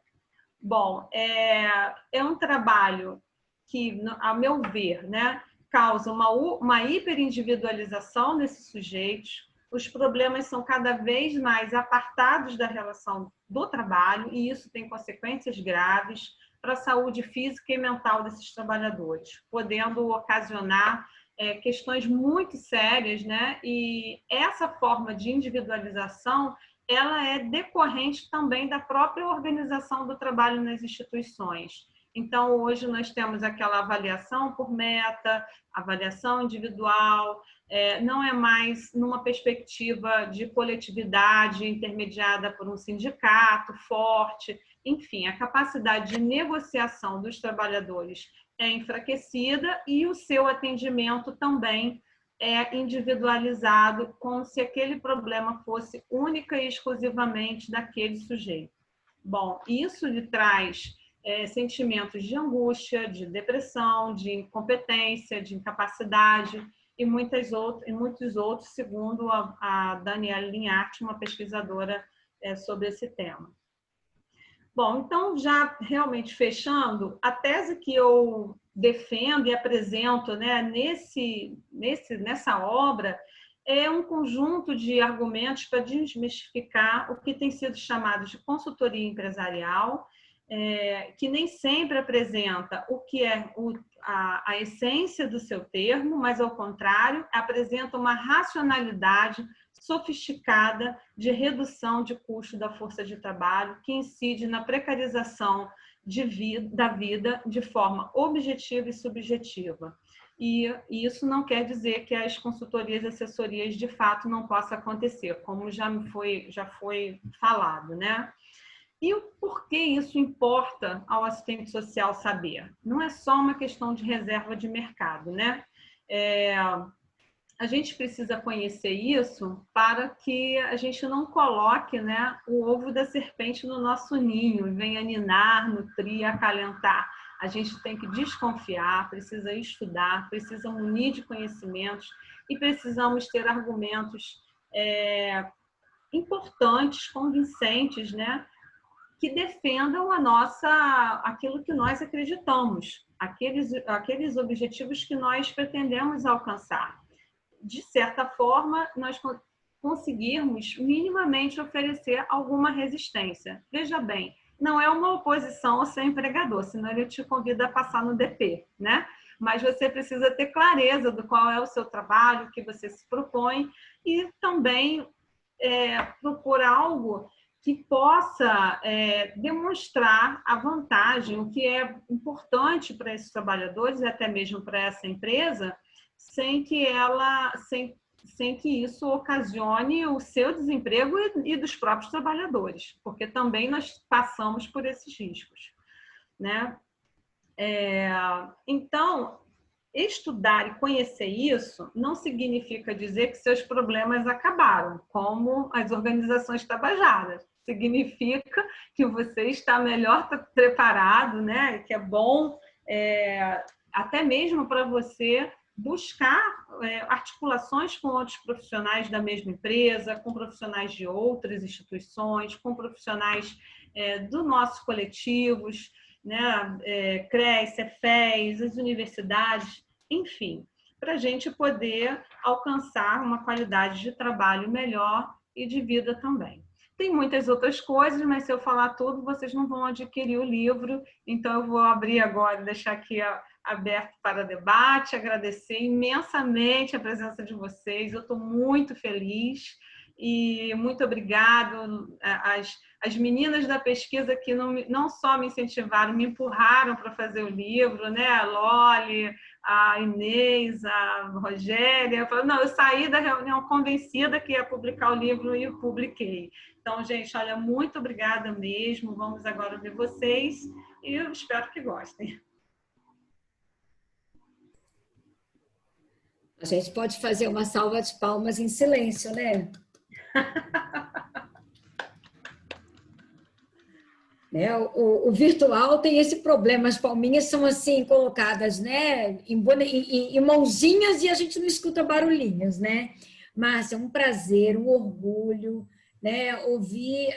Bom, é um trabalho que, a meu ver, né, causa uma hiperindividualização desses sujeitos. Os problemas são cada vez mais apartados da relação do trabalho e isso tem consequências graves para a saúde física e mental desses trabalhadores, podendo ocasionar questões muito sérias, né? E essa forma de individualização, ela é decorrente também da própria organização do trabalho nas instituições. Então, hoje nós temos aquela avaliação por meta, avaliação individual, não é mais numa perspectiva de coletividade intermediada por um sindicato forte. Enfim, a capacidade de negociação dos trabalhadores é enfraquecida e o seu atendimento também é individualizado, como se aquele problema fosse única e exclusivamente daquele sujeito. Bom, isso lhe traz sentimentos de angústia, de depressão, de incompetência, de incapacidade e muitos outros, segundo a Daniela Linhart, uma pesquisadora sobre esse tema. Bom, então, já realmente fechando, a tese que eu defendo e apresento, né, nessa obra é um conjunto de argumentos para desmistificar o que tem sido chamado de consultoria empresarial, que nem sempre apresenta o que é a essência do seu termo, mas, ao contrário, apresenta uma racionalidade sofisticada de redução de custo da força de trabalho que incide na precarização da vida de forma objetiva e subjetiva. E isso não quer dizer que as consultorias e assessorias de fato não possam acontecer, como já foi falado, né? E o porquê isso importa ao assistente social saber? Não é só uma questão de reserva de mercado, né? A gente precisa conhecer isso para que a gente não coloque, né, o ovo da serpente no nosso ninho e venha ninar, nutrir, acalentar. A gente tem que desconfiar, precisa estudar, precisa munir de conhecimentos e precisamos ter argumentos importantes, convincentes, né, que defendam aquilo que nós acreditamos, aqueles objetivos que nós pretendemos alcançar. De certa forma, nós conseguirmos minimamente oferecer alguma resistência. Veja bem, não é uma oposição ao seu empregador, senão ele te convida a passar no DP, né? Mas você precisa ter clareza do qual é o seu trabalho, o que você se propõe e também propor algo que possa demonstrar a vantagem, o que é importante para esses trabalhadores e até mesmo para essa empresa, sem que isso ocasione o seu desemprego e dos próprios trabalhadores, porque também nós passamos por esses riscos, né? Então, estudar e conhecer isso não significa dizer que seus problemas acabaram, como as organizações tabajaras. Significa que você está melhor preparado, né? Que é bom até mesmo para você buscar articulações com outros profissionais da mesma empresa, com profissionais de outras instituições, com profissionais dos nossos coletivos, né? CRES, CEFES, as universidades, enfim, para a gente poder alcançar uma qualidade de trabalho melhor e de vida também. Tem muitas outras coisas, mas se eu falar tudo, vocês não vão adquirir o livro, então eu vou abrir agora, deixar aqui aberto para debate, agradecer imensamente a presença de vocês, eu estou muito feliz e muito obrigado às meninas da pesquisa que não só me incentivaram, me empurraram para fazer o livro, né? A Loli, a Inês, a Rogéria, eu saí da reunião convencida que ia publicar o livro e eu publiquei. Então, gente, olha, muito obrigada mesmo. Vamos agora ver vocês e eu espero que gostem. A gente pode fazer uma salva de palmas em silêncio, né? O virtual tem esse problema, as palminhas são assim colocadas, né, em mãozinhas e a gente não escuta barulhinhos, né? Márcia, um prazer, um orgulho, né, ouvir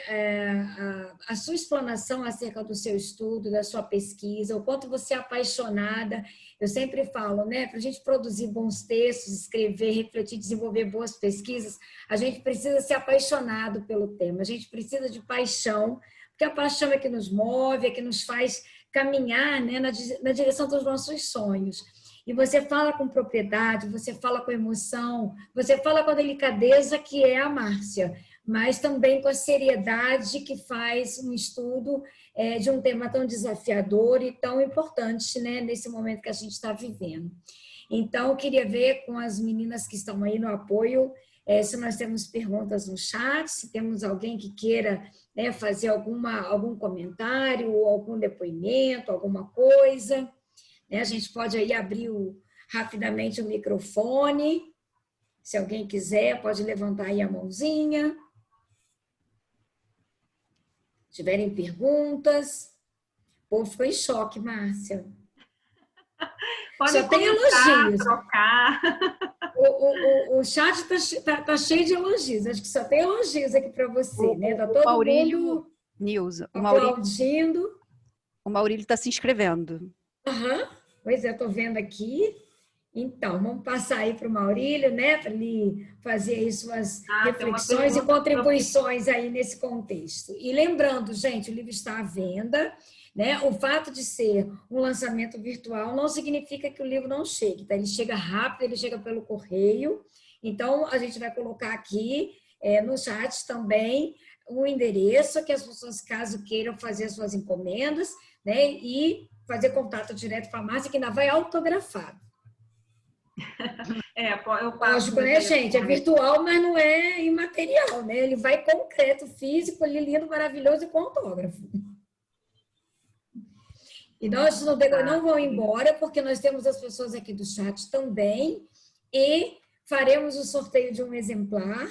a sua explanação acerca do seu estudo, da sua pesquisa, o quanto você é apaixonada. Eu sempre falo, né, para a gente produzir bons textos, escrever, refletir, desenvolver boas pesquisas, a gente precisa ser apaixonado pelo tema, a gente precisa de paixão, porque a paixão é que nos move, é que nos faz caminhar, né, na direção dos nossos sonhos. E você fala com propriedade, você fala com emoção, você fala com a delicadeza que é a Márcia, mas também com a seriedade que faz um estudo de um tema tão desafiador e tão importante, né, nesse momento que a gente está vivendo. Então, eu queria ver com as meninas que estão aí no apoio, se nós temos perguntas no chat, se temos alguém que queira, né, fazer algum comentário, ou algum depoimento, alguma coisa. A gente pode aí abrir rapidamente o microfone. Se alguém quiser, pode levantar aí a mãozinha. Se tiverem perguntas. O povo ficou em choque, Márcia. Só tem elogios. Trocar. O chat tá cheio de elogios. Acho que só tem elogios aqui para você, né? Tá todo Maurílio, mundo Nilza, aplaudindo. O Maurílio está se inscrevendo. Uhum. Pois é, eu estou vendo aqui. Então, vamos passar aí para o Maurílio, né? Para ele fazer aí suas reflexões e contribuições aí nesse contexto. E lembrando, gente, o livro está à venda, né? O fato de ser um lançamento virtual não significa que o livro não chegue, tá? Ele chega rápido, ele chega pelo correio. Então, a gente vai colocar aqui no chat também o endereço que as pessoas, caso queiram fazer as suas encomendas, né? E fazer contato direto com a Márcia, que ainda vai autografado. Lógico, né, gente? É virtual, mas não é imaterial, né? Ele vai concreto, físico, ali, lindo, maravilhoso e com autógrafo. E nós não vamos embora, porque nós temos as pessoas aqui do chat também, e faremos o sorteio de um exemplar,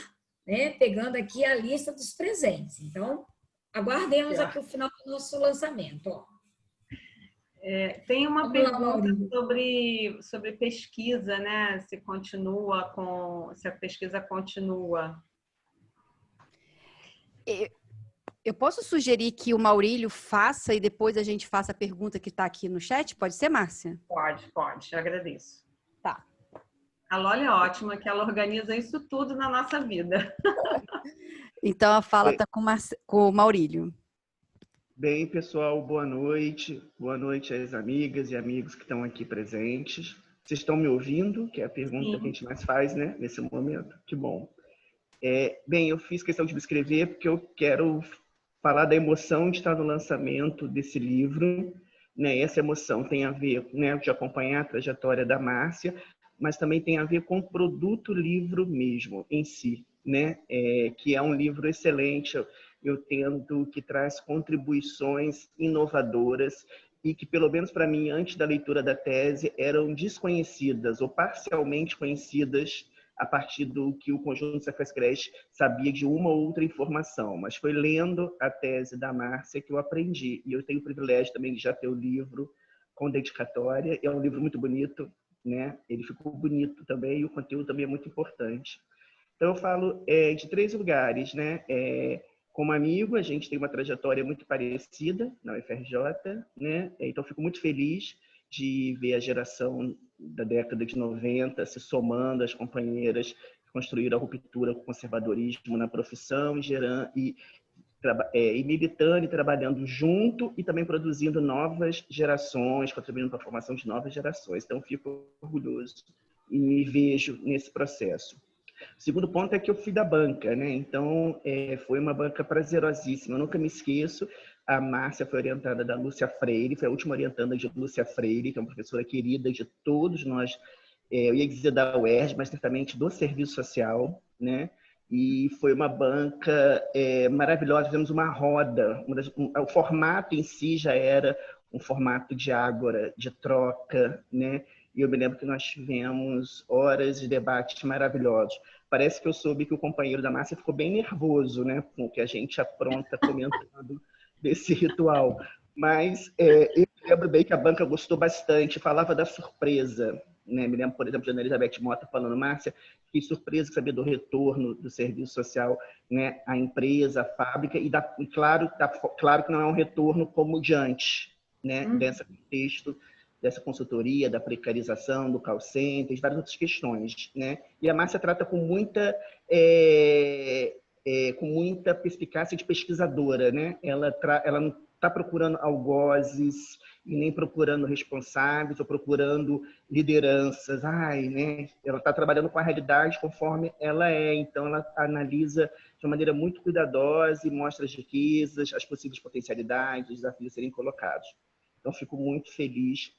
né? Pegando aqui a lista dos presentes. Então, aguardemos aqui o final do nosso lançamento, ó. Tem uma pergunta sobre pesquisa, né? Se a pesquisa continua. Eu posso sugerir que o Maurílio faça e depois a gente faça a pergunta que está aqui no chat? Pode ser, Márcia? Pode. Agradeço. Tá. A Loli é ótima, que ela organiza isso tudo na nossa vida. Então, a fala está com o Maurílio. Bem, pessoal, boa noite. Boa noite às amigas e amigos que estão aqui presentes. Vocês estão me ouvindo? Que é a pergunta que a gente mais faz, né? Nesse momento. Que bom. Bem, eu fiz questão de me inscrever porque eu quero falar da emoção de estar no lançamento desse livro, né? Essa emoção tem a ver, né, de acompanhar a trajetória da Márcia, mas também tem a ver com o produto livro mesmo, em si, né? Que é um livro excelente. Eu entendo que traz contribuições inovadoras e que, pelo menos para mim, antes da leitura da tese, eram desconhecidas ou parcialmente conhecidas a partir do que o Conjunto Cefas Creche sabia de uma ou outra informação. Mas foi lendo a tese da Márcia que eu aprendi. E eu tenho o privilégio também de já ter o livro com dedicatória. É um livro muito bonito, né? Ele ficou bonito também e o conteúdo também é muito importante. Então, eu falo de 3 lugares, né? Como amigo, a gente tem uma trajetória muito parecida na UFRJ, né? Então, fico muito feliz de ver a geração da década de 90 se somando às companheiras que construíram a ruptura com o conservadorismo na profissão e militando e trabalhando junto e também produzindo novas gerações, contribuindo para a formação de novas gerações. Então, fico orgulhoso e me vejo nesse processo. O segundo ponto é que eu fui da banca, né? Então, foi uma banca prazerosíssima. Eu nunca me esqueço. A Márcia foi orientada da Lúcia Freire, foi a última orientanda de Lúcia Freire, que é uma professora querida de todos nós. Eu ia dizer da UERJ, mas certamente do Serviço Social, né? E foi uma banca maravilhosa. Fizemos uma roda. O formato em si já era um formato de ágora, de troca, né? E eu me lembro que nós tivemos horas de debates maravilhosos. Parece que eu soube que o companheiro da Márcia ficou bem nervoso, né, com o que a gente apronta comentando desse ritual. Mas eu lembro bem que a banca gostou bastante, falava da surpresa. Né? Me lembro, por exemplo, de Ana Elizabeth Mota falando, Márcia, que surpresa saber do retorno do serviço social, né, à empresa, à fábrica, e claro que não é um retorno como de antes, né, desse contexto, dessa consultoria, da precarização, do call center, de várias outras questões. Né? E a Márcia trata com muita perspicácia de pesquisadora. Né? Ela não está procurando algozes e nem procurando responsáveis ou procurando lideranças. Né? Ela está trabalhando com a realidade conforme ela é. Então, ela analisa de uma maneira muito cuidadosa e mostra as riquezas, as possíveis potencialidades, os desafios a serem colocados. Então, fico muito feliz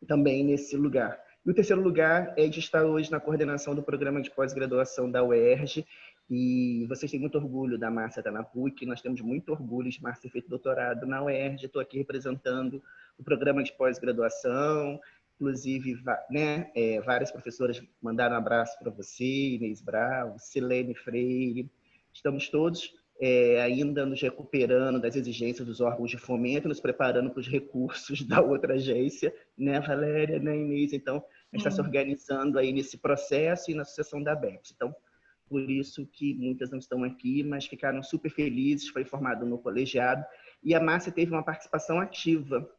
também nesse lugar. E o terceiro lugar é de estar hoje na coordenação do programa de pós-graduação da UERJ, e vocês têm muito orgulho da Márcia estar na PUC, nós temos muito orgulho de Márcia ter feito doutorado na UERJ, estou aqui representando o programa de pós-graduação, inclusive, né, várias professoras mandaram um abraço para você, Inês Bravo, Silene Freire, estamos todos ainda nos recuperando das exigências dos órgãos de fomento, nos preparando para os recursos da outra agência, né, Valéria, né, Inês? Então, a gente está se organizando aí nesse processo e na sucessão da BEPS. Então, por isso que muitas não estão aqui, mas ficaram super felizes, foi formado no colegiado, e a Márcia teve uma participação ativa.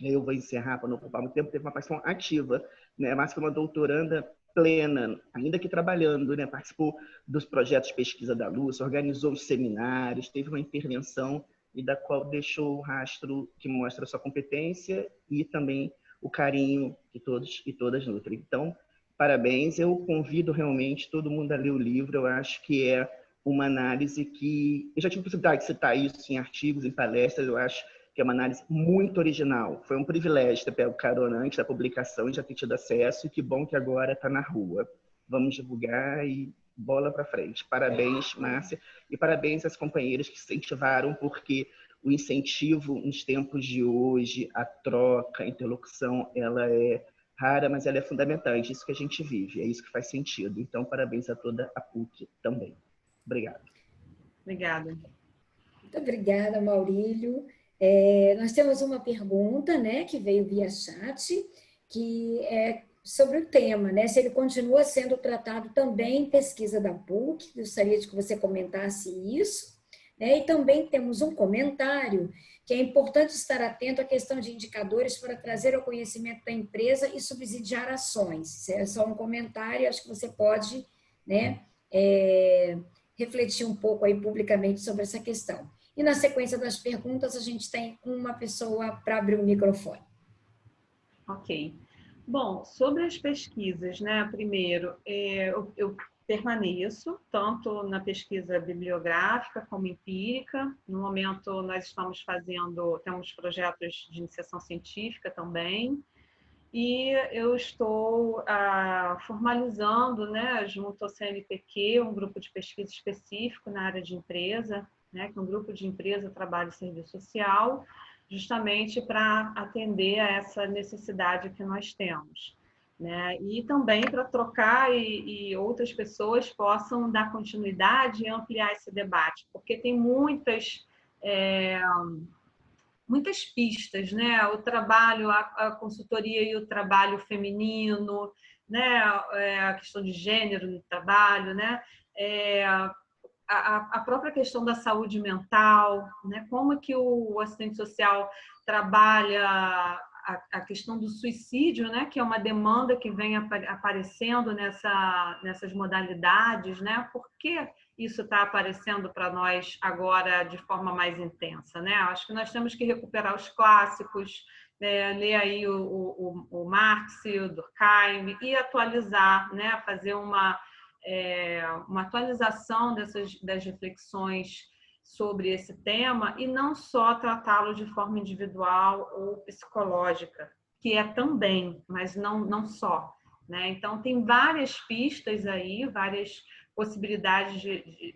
Eu vou encerrar para não ocupar muito tempo, teve uma participação ativa. Né? A Márcia foi uma doutoranda plena, ainda que trabalhando, né? Participou dos projetos de pesquisa da Lúcia, organizou os seminários, teve uma intervenção e da qual deixou um rastro que mostra a sua competência e também o carinho que todos e todas nutrem. Então, parabéns, eu convido realmente todo mundo a ler o livro, eu acho que é uma análise que... Eu já tive a possibilidade de citar isso em artigos, em palestras, eu acho que é uma análise muito original. Foi um privilégio ter pego carona antes da publicação e já ter tido acesso, e que bom que agora está na rua. Vamos divulgar e bola para frente. Parabéns, Márcia, e parabéns às companheiras que incentivaram, porque o incentivo nos tempos de hoje, a troca, a interlocução, ela é rara, mas ela é fundamental. É isso que a gente vive, é isso que faz sentido. Então, parabéns a toda a PUC também. Obrigado. Obrigada. Muito obrigada, Maurílio. Nós temos uma pergunta, né, que veio via chat, que é sobre o tema, né, se ele continua sendo tratado também em pesquisa da PUC, gostaria de que você comentasse isso, né, e também temos um comentário que é importante estar atento à questão de indicadores para trazer ao conhecimento da empresa e subsidiar ações. Isso é só um comentário, acho que você pode, né, refletir um pouco aí publicamente sobre essa questão. E na sequência das perguntas, a gente tem uma pessoa para abrir o microfone. Ok. Bom, sobre as pesquisas, né? Primeiro, eu permaneço tanto na pesquisa bibliográfica como empírica. No momento, nós estamos temos projetos de iniciação científica também. E eu estou formalizando, né, junto ao CNPq, um grupo de pesquisa específico na área de empresa, né, que é um grupo de empresa, trabalho e serviço social, justamente para atender a essa necessidade que nós temos. Né? E também para trocar e outras pessoas possam dar continuidade e ampliar esse debate, porque tem muitas pistas, né? O trabalho, a consultoria e o trabalho feminino, né? A questão de gênero no trabalho, né? A própria questão da saúde mental, né? Como que o assistente social trabalha a questão do suicídio, né, que é uma demanda que vem aparecendo nessas modalidades, né? Por que isso está aparecendo para nós agora de forma mais intensa, né? Acho que nós temos que recuperar os clássicos, ler aí o Marx, o Durkheim e atualizar, né? Fazer uma atualização das reflexões sobre esse tema e não só tratá-lo de forma individual ou psicológica, que é também, mas não só, né? Então, tem várias pistas aí, várias possibilidades,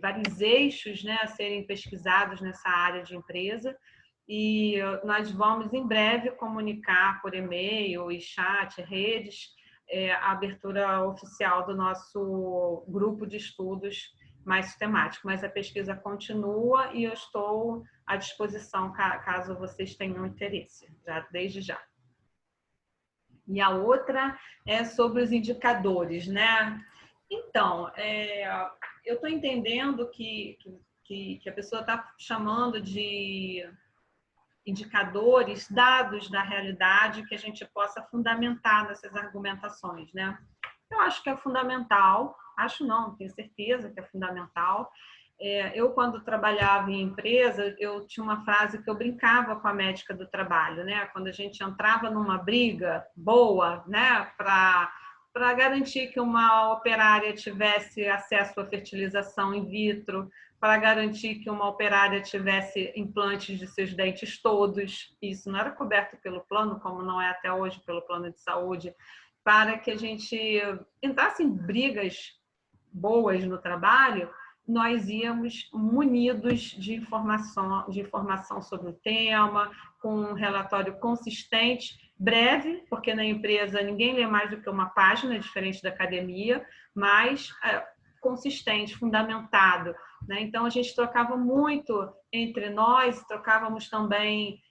vários eixos, né, a serem pesquisados nessa área de empresa, e nós vamos, em breve, comunicar por e-mail e chat, redes, a abertura oficial do nosso grupo de estudos mais sistemático, mas a pesquisa continua e eu estou à disposição caso vocês tenham interesse, desde já. E a outra é sobre os indicadores, né? Então, eu estou entendendo que a pessoa está chamando de indicadores, dados da realidade que a gente possa fundamentar nessas argumentações, né? Eu acho que é fundamental, acho não, tenho certeza que é fundamental. Eu, quando trabalhava em empresa, eu tinha uma frase que eu brincava com a médica do trabalho, né? Quando a gente entrava numa briga boa, né? Para garantir que uma operária tivesse acesso à fertilização in vitro, para garantir que uma operária tivesse implantes de seus dentes todos, isso não era coberto pelo plano, como não é até hoje pelo plano de saúde, para que a gente entrasse em brigas boas no trabalho, nós íamos munidos de informação sobre o tema, com um relatório consistente, breve, porque na empresa ninguém lê mais do que uma página, diferente da academia, mas consistente, fundamentado, né? Então, a gente trocava muito entre nós, trocávamos também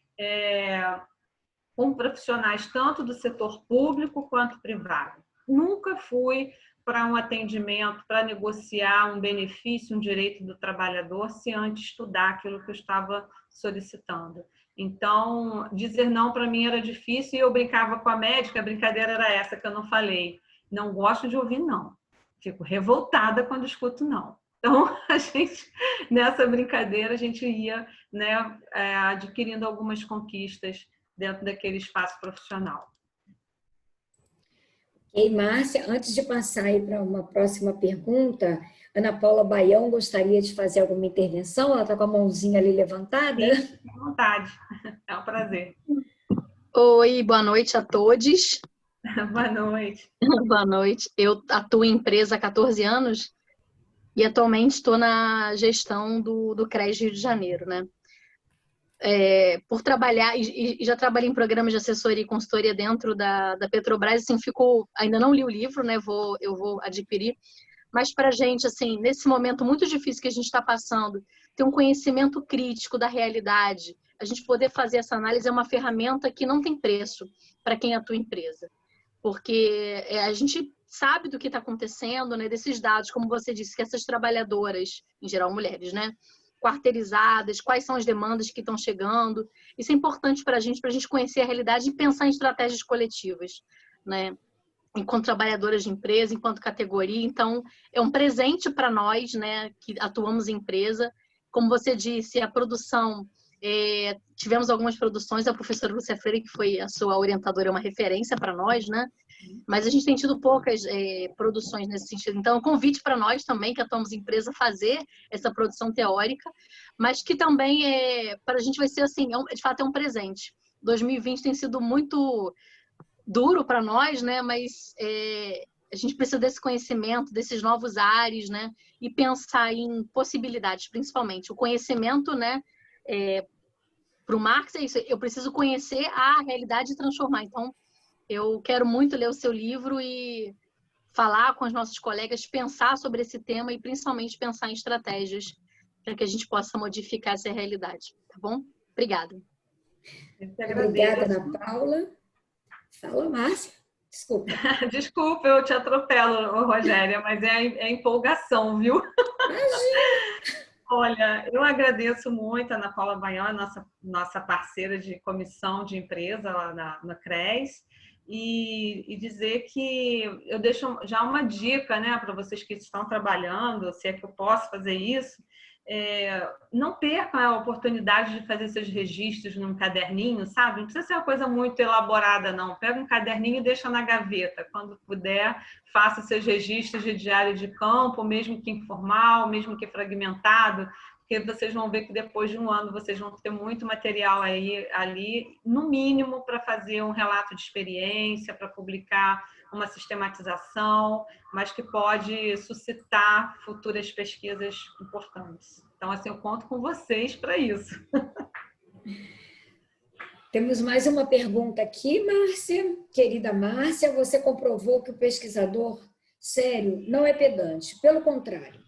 com profissionais tanto do setor público quanto privado. Nunca fui para um atendimento, para negociar um benefício, um direito do trabalhador, se antes estudar aquilo que eu estava solicitando. Então, dizer não para mim era difícil e eu brincava com a médica, a brincadeira era essa que eu não falei. Não gosto de ouvir não. Fico revoltada quando escuto não. Então, nessa brincadeira, a gente ia, né, adquirindo algumas conquistas dentro daquele espaço profissional. Ok, Márcia, antes de passar aí para uma próxima pergunta, Ana Paula Baião gostaria de fazer alguma intervenção? Ela está com a mãozinha ali levantada? Sim, à vontade. É um prazer. Oi, boa noite a todos. Boa noite. Boa noite. Eu atuo em empresa há 14 anos e atualmente estou na gestão do CRES Rio de Janeiro, né? Por trabalhar, e já trabalhei em programas de assessoria e consultoria dentro da Petrobras, assim, ainda não li o livro, né? Eu vou adquirir, mas para a gente, assim, nesse momento muito difícil que a gente está passando, ter um conhecimento crítico da realidade, a gente poder fazer essa análise é uma ferramenta que não tem preço para quem atua em empresa, porque a gente sabe do que está acontecendo, né? Desses dados, como você disse, que essas trabalhadoras, em geral mulheres, né? Quarteirizadas, quais são as demandas que estão chegando. Isso é importante para a gente conhecer a realidade e pensar em estratégias coletivas, né? Enquanto trabalhadoras de empresa, enquanto categoria. Então, é um presente para nós, né, que atuamos em empresa. Como você disse, a produção, tivemos algumas produções, a professora Lúcia Freire, que foi a sua orientadora, é uma referência para nós, né? Mas a gente tem tido poucas produções nesse sentido. Então, é um convite para nós também, que atuamos em empresa, fazer essa produção teórica, mas que também, para a gente vai ser assim, de fato é um presente. 2020 tem sido muito duro para nós, né? Mas a gente precisa desse conhecimento, desses novos ares, né? E pensar em possibilidades, principalmente. O conhecimento, né? Para o Marx é isso, eu preciso conhecer a realidade e transformar. Então, eu quero muito ler o seu livro e falar com os nossos colegas, pensar sobre esse tema e principalmente pensar em estratégias para que a gente possa modificar essa realidade, tá bom? Obrigada. Obrigada, Ana Paula. Fala, Márcia. Desculpa. Desculpa, eu te atropelo, Rogéria, mas é empolgação, viu? Imagina! Olha, eu agradeço muito a Ana Paula Baiano, nossa parceira de comissão de empresa lá na CRES, e dizer que eu deixo já uma dica, né, para vocês que estão trabalhando, se é que eu posso fazer isso, não percam a oportunidade de fazer seus registros num caderninho, sabe? Não precisa ser uma coisa muito elaborada, não. Pega um caderninho e deixa na gaveta. Quando puder, faça seus registros de diário de campo, mesmo que informal, mesmo que fragmentado, porque vocês vão ver que depois de um ano vocês vão ter muito material ali, no mínimo, para fazer um relato de experiência, para publicar uma sistematização, mas que pode suscitar futuras pesquisas importantes. Então, assim, eu conto com vocês para isso. Temos mais uma pergunta aqui, Márcia. Querida Márcia, você comprovou que o pesquisador sério não é pedante. Pelo contrário,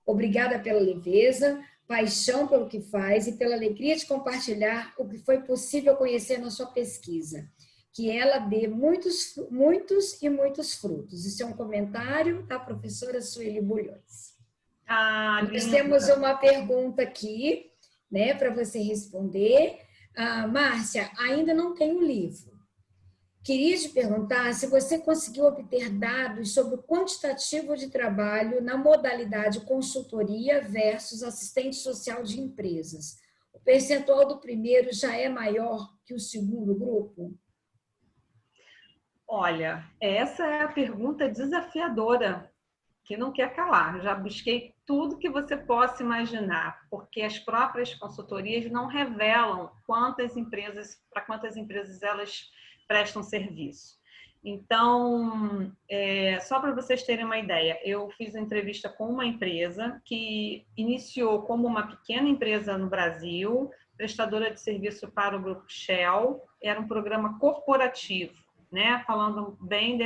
obrigada pela leveza, paixão pelo que faz e pela alegria de compartilhar o que foi possível conhecer na sua pesquisa. Que ela dê muitos frutos. Isso é um comentário da professora Sueli Bulhões. Nós temos uma pergunta aqui, né, para você responder. Márcia, ainda não tem o livro. Queria te perguntar se você conseguiu obter dados sobre o quantitativo de trabalho na modalidade consultoria versus assistente social de empresas. O percentual do primeiro já é maior que o segundo grupo? Olha, essa é a pergunta desafiadora, que não quer calar. Já busquei tudo que você possa imaginar, porque as próprias consultorias não revelam para quantas empresas elas prestam serviço. Então, só para vocês terem uma ideia, eu fiz uma entrevista com uma empresa que iniciou como uma pequena empresa no Brasil, prestadora de serviço para o grupo Shell, era um programa corporativo, né? Falando bem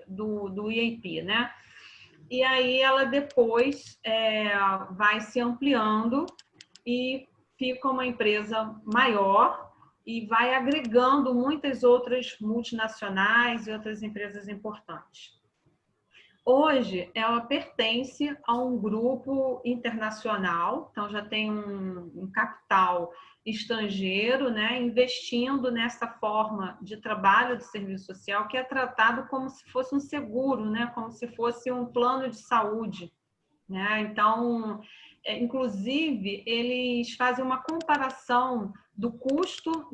do EAP, né? E aí ela depois vai se ampliando e fica uma empresa maior e vai agregando muitas outras multinacionais e outras empresas importantes. Hoje, ela pertence a um grupo internacional, então já tem um capital estrangeiro, né, investindo nessa forma de trabalho de serviço social que é tratado como se fosse um seguro, né, como se fosse um plano de saúde, né? Então, inclusive, eles fazem uma comparação do custo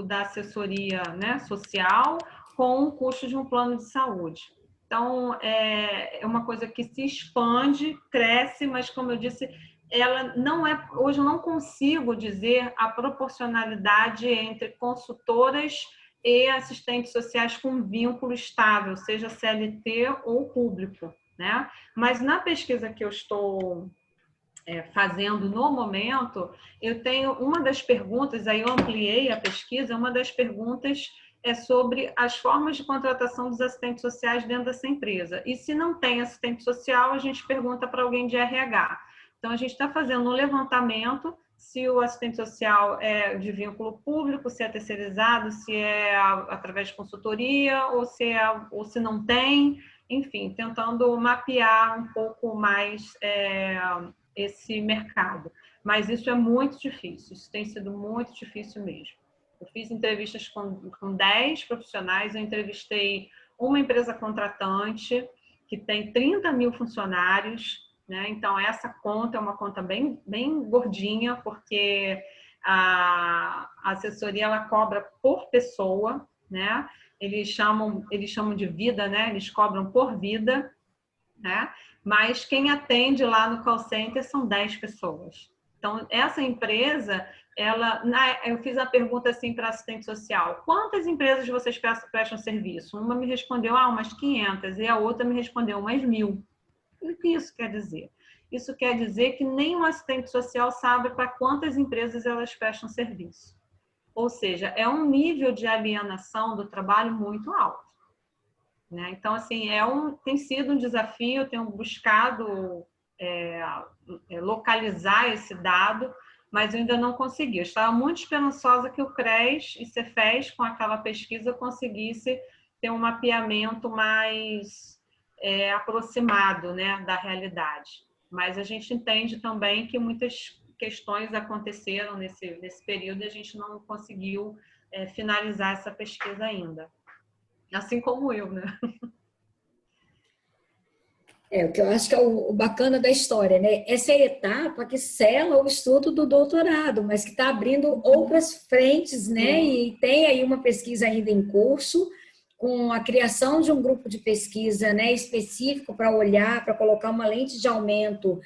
da assessoria, né, social com o custo de um plano de saúde. Então, é uma coisa que se expande, cresce, mas, como eu disse, ela não é... Hoje eu não consigo dizer a proporcionalidade entre consultoras e assistentes sociais com vínculo estável, seja CLT ou público, né? Mas na pesquisa que eu estou fazendo no momento, eu tenho uma das perguntas, aí eu ampliei a pesquisa, uma das perguntas é sobre as formas de contratação dos assistentes sociais dentro dessa empresa. E se não tem assistente social, a gente pergunta para alguém de RH. Então, a gente está fazendo um levantamento se o assistente social é de vínculo público, se é terceirizado, se é através de consultoria, ou se não tem, enfim, tentando mapear um pouco mais esse mercado. Mas isso é muito difícil, isso tem sido muito difícil mesmo. Eu fiz entrevistas com 10 profissionais, eu entrevistei uma empresa contratante que tem 30 mil funcionários, né? Então, essa conta é uma conta bem, bem gordinha, porque a assessoria ela cobra por pessoa, né? Eles chamam de vida, né? Eles cobram por vida, né? Mas quem atende lá no call center são 10 pessoas. Então, essa empresa, eu fiz a pergunta assim para assistente social: quantas empresas vocês prestam serviço? Uma me respondeu, umas 500, e a outra me respondeu, umas 1.000. O que isso quer dizer? Isso quer dizer que nenhum assistente social sabe para quantas empresas elas prestam serviço. Ou seja, é um nível de alienação do trabalho muito alto, né? Então, assim, tem sido um desafio, eu tenho buscado localizar esse dado, mas eu ainda não consegui. Eu estava muito esperançosa que o CRES e Cefes, com aquela pesquisa, conseguisse ter um mapeamento mais aproximado, né, da realidade. Mas a gente entende também que muitas questões aconteceram nesse período e a gente não conseguiu finalizar essa pesquisa ainda. Assim como eu, né? O que eu acho que é o bacana da história, né? Essa é a etapa que sela o estudo do doutorado, mas que está abrindo outras frentes, né? E tem aí uma pesquisa ainda em curso, com a criação de um grupo de pesquisa, né, específico para olhar, para colocar uma lente de aumento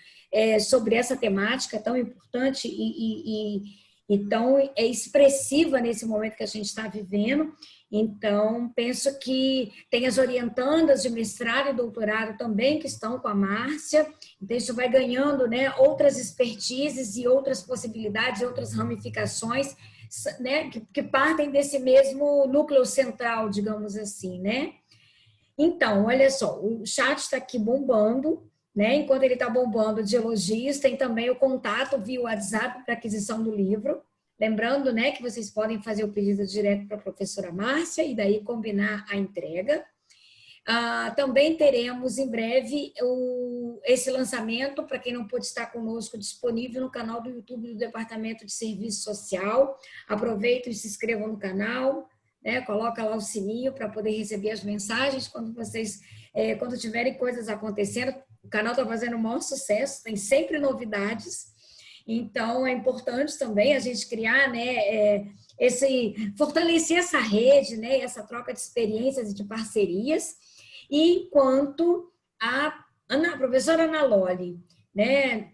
sobre essa temática tão importante e tão expressiva nesse momento que a gente está vivendo. Então, penso que tem as orientandas de mestrado e doutorado também que estão com a Márcia, então isso vai ganhando, né, outras expertises e outras possibilidades, outras ramificações, né, que partem desse mesmo núcleo central, digamos assim, né? Então, olha só, o chat está aqui bombando, né? Enquanto ele está bombando de elogios, tem também o contato via WhatsApp para aquisição do livro. Lembrando, né, que vocês podem fazer o pedido direto para a professora Márcia e daí combinar a entrega. Também teremos em breve esse lançamento, para quem não pôde estar conosco, disponível no canal do YouTube do Departamento de Serviço Social. Aproveitem e se inscrevam no canal, né? Coloca lá o sininho para poder receber as mensagens quando tiverem coisas acontecendo. O canal está fazendo o maior sucesso, tem sempre novidades. Então, é importante também a gente criar, né, fortalecer essa rede, né, essa troca de experiências e de parcerias. E enquanto a professora Ana Loli, né,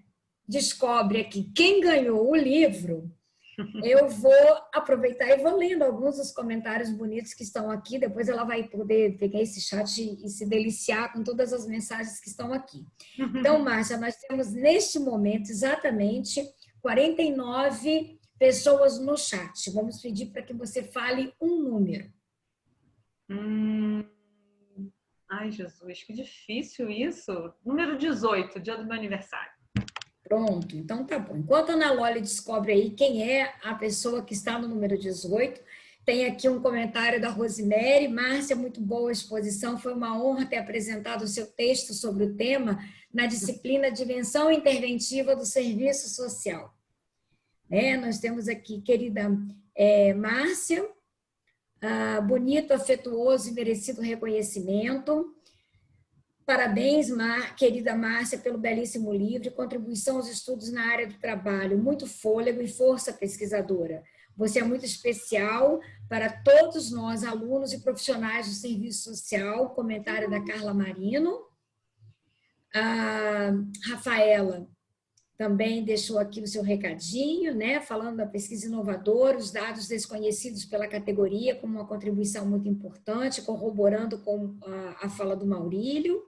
descobre aqui quem ganhou o livro, eu vou aproveitar e vou lendo alguns dos comentários bonitos que estão aqui, depois ela vai poder pegar esse chat e se deliciar com todas as mensagens que estão aqui. Então, Márcia, nós temos neste momento exatamente 49 pessoas no chat. Vamos pedir para que você fale um número. Ai, Jesus, que difícil isso. Número 18, dia do meu aniversário. Pronto, então tá bom. Enquanto a Ana Loli descobre aí quem é a pessoa que está no número 18, tem aqui um comentário da Rosemary. Márcia, muito boa a exposição. Foi uma honra ter apresentado o seu texto sobre o tema na disciplina Dimensão Interventiva do Serviço Social. Nós temos aqui, querida Márcia, bonito, afetuoso e merecido reconhecimento. Parabéns, querida Márcia, pelo belíssimo livro, contribuição aos estudos na área do trabalho, muito fôlego e força pesquisadora. Você é muito especial para todos nós, alunos e profissionais do serviço social. Comentário da Carla Marino. A Rafaela também deixou aqui o seu recadinho, né, falando da pesquisa inovadora, os dados desconhecidos pela categoria como uma contribuição muito importante, corroborando com a fala do Maurílio.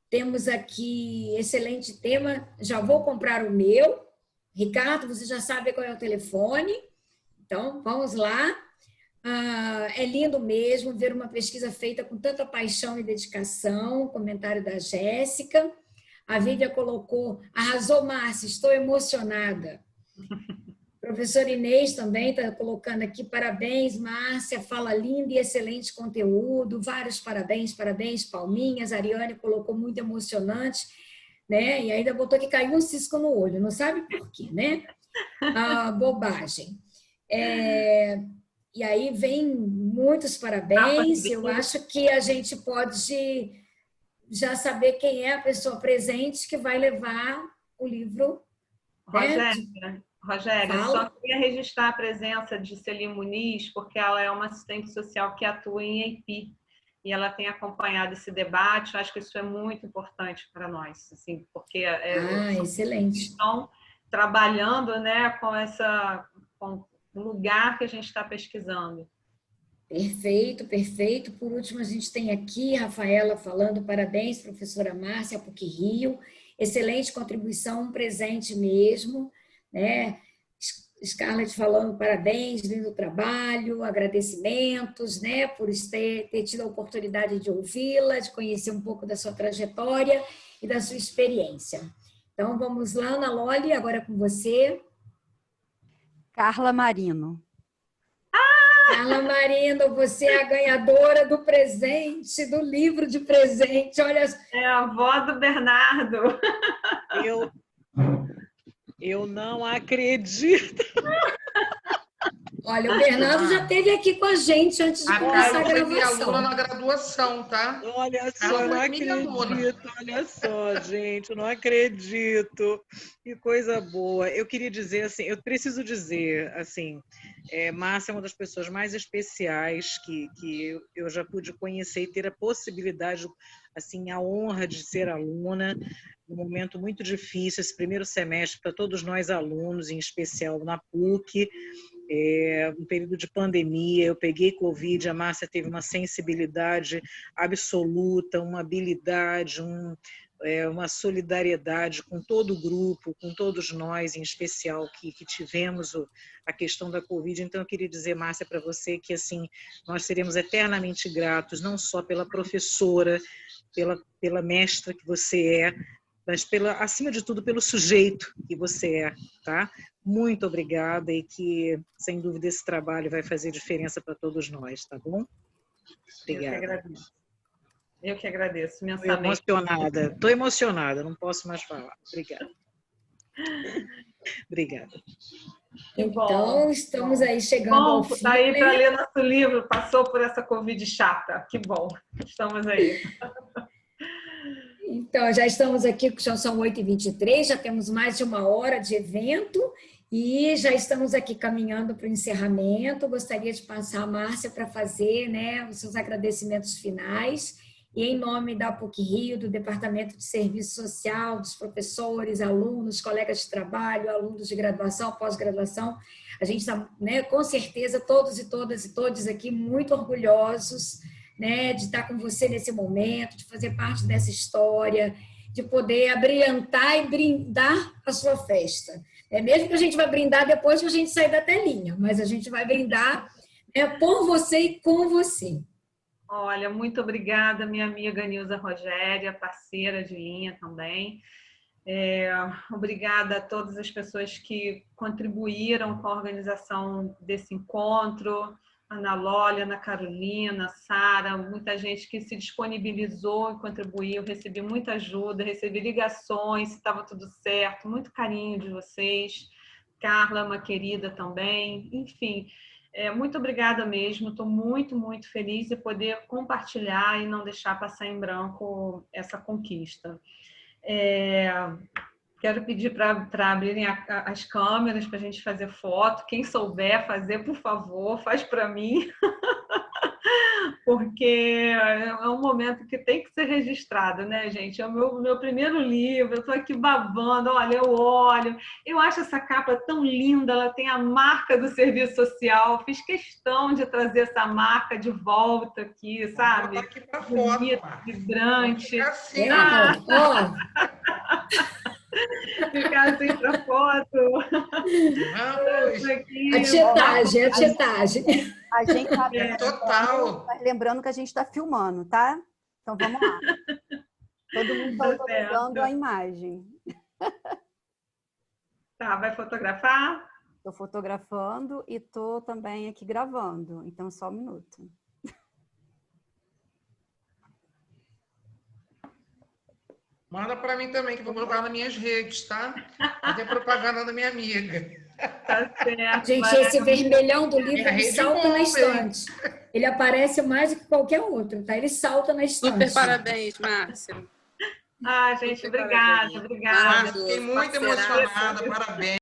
Temos aqui excelente tema, já vou comprar o meu. Ricardo, você já sabe qual é o telefone, então vamos lá. É lindo mesmo ver uma pesquisa feita com tanta paixão e dedicação. Comentário da Jéssica. A Vívia colocou, arrasou, Márcia, estou emocionada. Professor Inês também está colocando aqui, parabéns, Márcia, fala linda e excelente conteúdo, vários parabéns, palminhas. A Ariane colocou muito emocionante, né? E ainda botou que caiu um cisco no olho, não sabe por quê, né? Bobagem. E aí vem muitos parabéns, eu acho que a gente pode já saber quem é a pessoa presente que vai levar o livro. Rogéria, só queria registrar a presença de Celine Muniz, porque ela é uma assistente social que atua em EIP, e ela tem acompanhado esse debate. Eu acho que isso é muito importante para nós, assim, porque excelente. Estão trabalhando, né, com o lugar que a gente está pesquisando. Perfeito, perfeito. Por último, a gente tem aqui Rafaela falando, parabéns, professora Márcia, PUC Rio, excelente contribuição, um presente mesmo, né? Scarlett falando, parabéns, lindo trabalho, agradecimentos, né, por ter tido a oportunidade de ouvi-la, de conhecer um pouco da sua trajetória e da sua experiência. Então, vamos lá, Ana Loli, agora com você. Carla Marino. Carla Marindo, você é a ganhadora do presente, do livro de presente. Olha, É a avó do Bernardo. Eu não acredito. olha, o Bernardo já esteve aqui com a gente antes de A começar a Carla foi minha gravação. aluna na graduação, tá? Olha só, Ela eu não foi minha aluna. acredito. Olha só, gente, eu não acredito. Que coisa boa. Eu queria dizer assim, eu preciso dizer assim, Márcia é uma das pessoas mais especiais que eu já pude conhecer e ter a possibilidade, assim, a honra de ser aluna num momento muito difícil, esse primeiro semestre para todos nós alunos, em especial na PUC. Um período de pandemia, eu peguei Covid, a Márcia teve uma sensibilidade absoluta, uma habilidade, uma solidariedade com todo o grupo, com todos nós, em especial, que tivemos a questão da Covid. Então, eu queria dizer, Márcia, para você que assim, nós seremos eternamente gratos, não só pela professora, pela mestra que você é, mas acima de tudo, pelo sujeito que você é, tá? Muito obrigada e que, sem dúvida, esse trabalho vai fazer diferença para todos nós, tá bom? Obrigada. Eu que agradeço imensamente. Estou emocionada, não posso mais falar. Obrigada. Obrigada. Então, estamos aí chegando ao fim. Está aí para ler nosso livro, passou por essa Covid chata. Que bom, estamos aí. Então, já estamos aqui, já são 8h23, já temos mais de 1 hora de evento e já estamos aqui caminhando para o encerramento. Gostaria de passar a Márcia para fazer, né, os seus agradecimentos finais. E em nome da PUC-Rio, do Departamento de Serviço Social, dos professores, alunos, colegas de trabalho, alunos de graduação, pós-graduação, a gente está, né, com certeza, todos e todas e todos aqui muito orgulhosos, né, de estar com você nesse momento, de fazer parte dessa história, de poder abrilhantar e brindar a sua festa. Mesmo que a gente vai brindar depois que a gente sair da telinha, mas a gente vai brindar, né, por você e com você. Olha, muito obrigada, minha amiga Nilza Rogéria, parceira de linha também. Obrigada a todas as pessoas que contribuíram com a organização desse encontro, Ana Lólia, Ana Carolina, Sara, muita gente que se disponibilizou e contribuiu, recebi muita ajuda, recebi ligações, se estava tudo certo, muito carinho de vocês, Carla, uma querida também, enfim, muito obrigada mesmo, estou muito, muito feliz de poder compartilhar e não deixar passar em branco essa conquista. Quero pedir para abrirem as câmeras para a gente fazer foto. Quem souber fazer, por favor, faz para mim. Porque é um momento que tem que ser registrado, né, gente? É o meu primeiro livro, eu estou aqui babando, olha, eu olho. Eu acho essa capa tão linda, ela tem a marca do serviço social. Fiz questão de trazer essa marca de volta aqui, sabe? Aqui para foto, vibrante. Assim, Ficar assim para foto. A tietagem. A gente tá total. Mas lembrando que a gente está filmando, tá? Então vamos lá. Todo mundo está autorizando a imagem. Tá, vai fotografar? Estou fotografando e estou também aqui gravando. Então, só um minuto. Manda para mim também, que eu vou colocar nas minhas redes, tá? Fazer propaganda da minha amiga. Tá certo. Gente, esse vermelhão do livro, ele salta na estante. Ele aparece mais do que qualquer outro, tá? Ele salta na estante. Super parabéns, Márcia. Gente, obrigada. Fiquei muito emocionada, parabéns.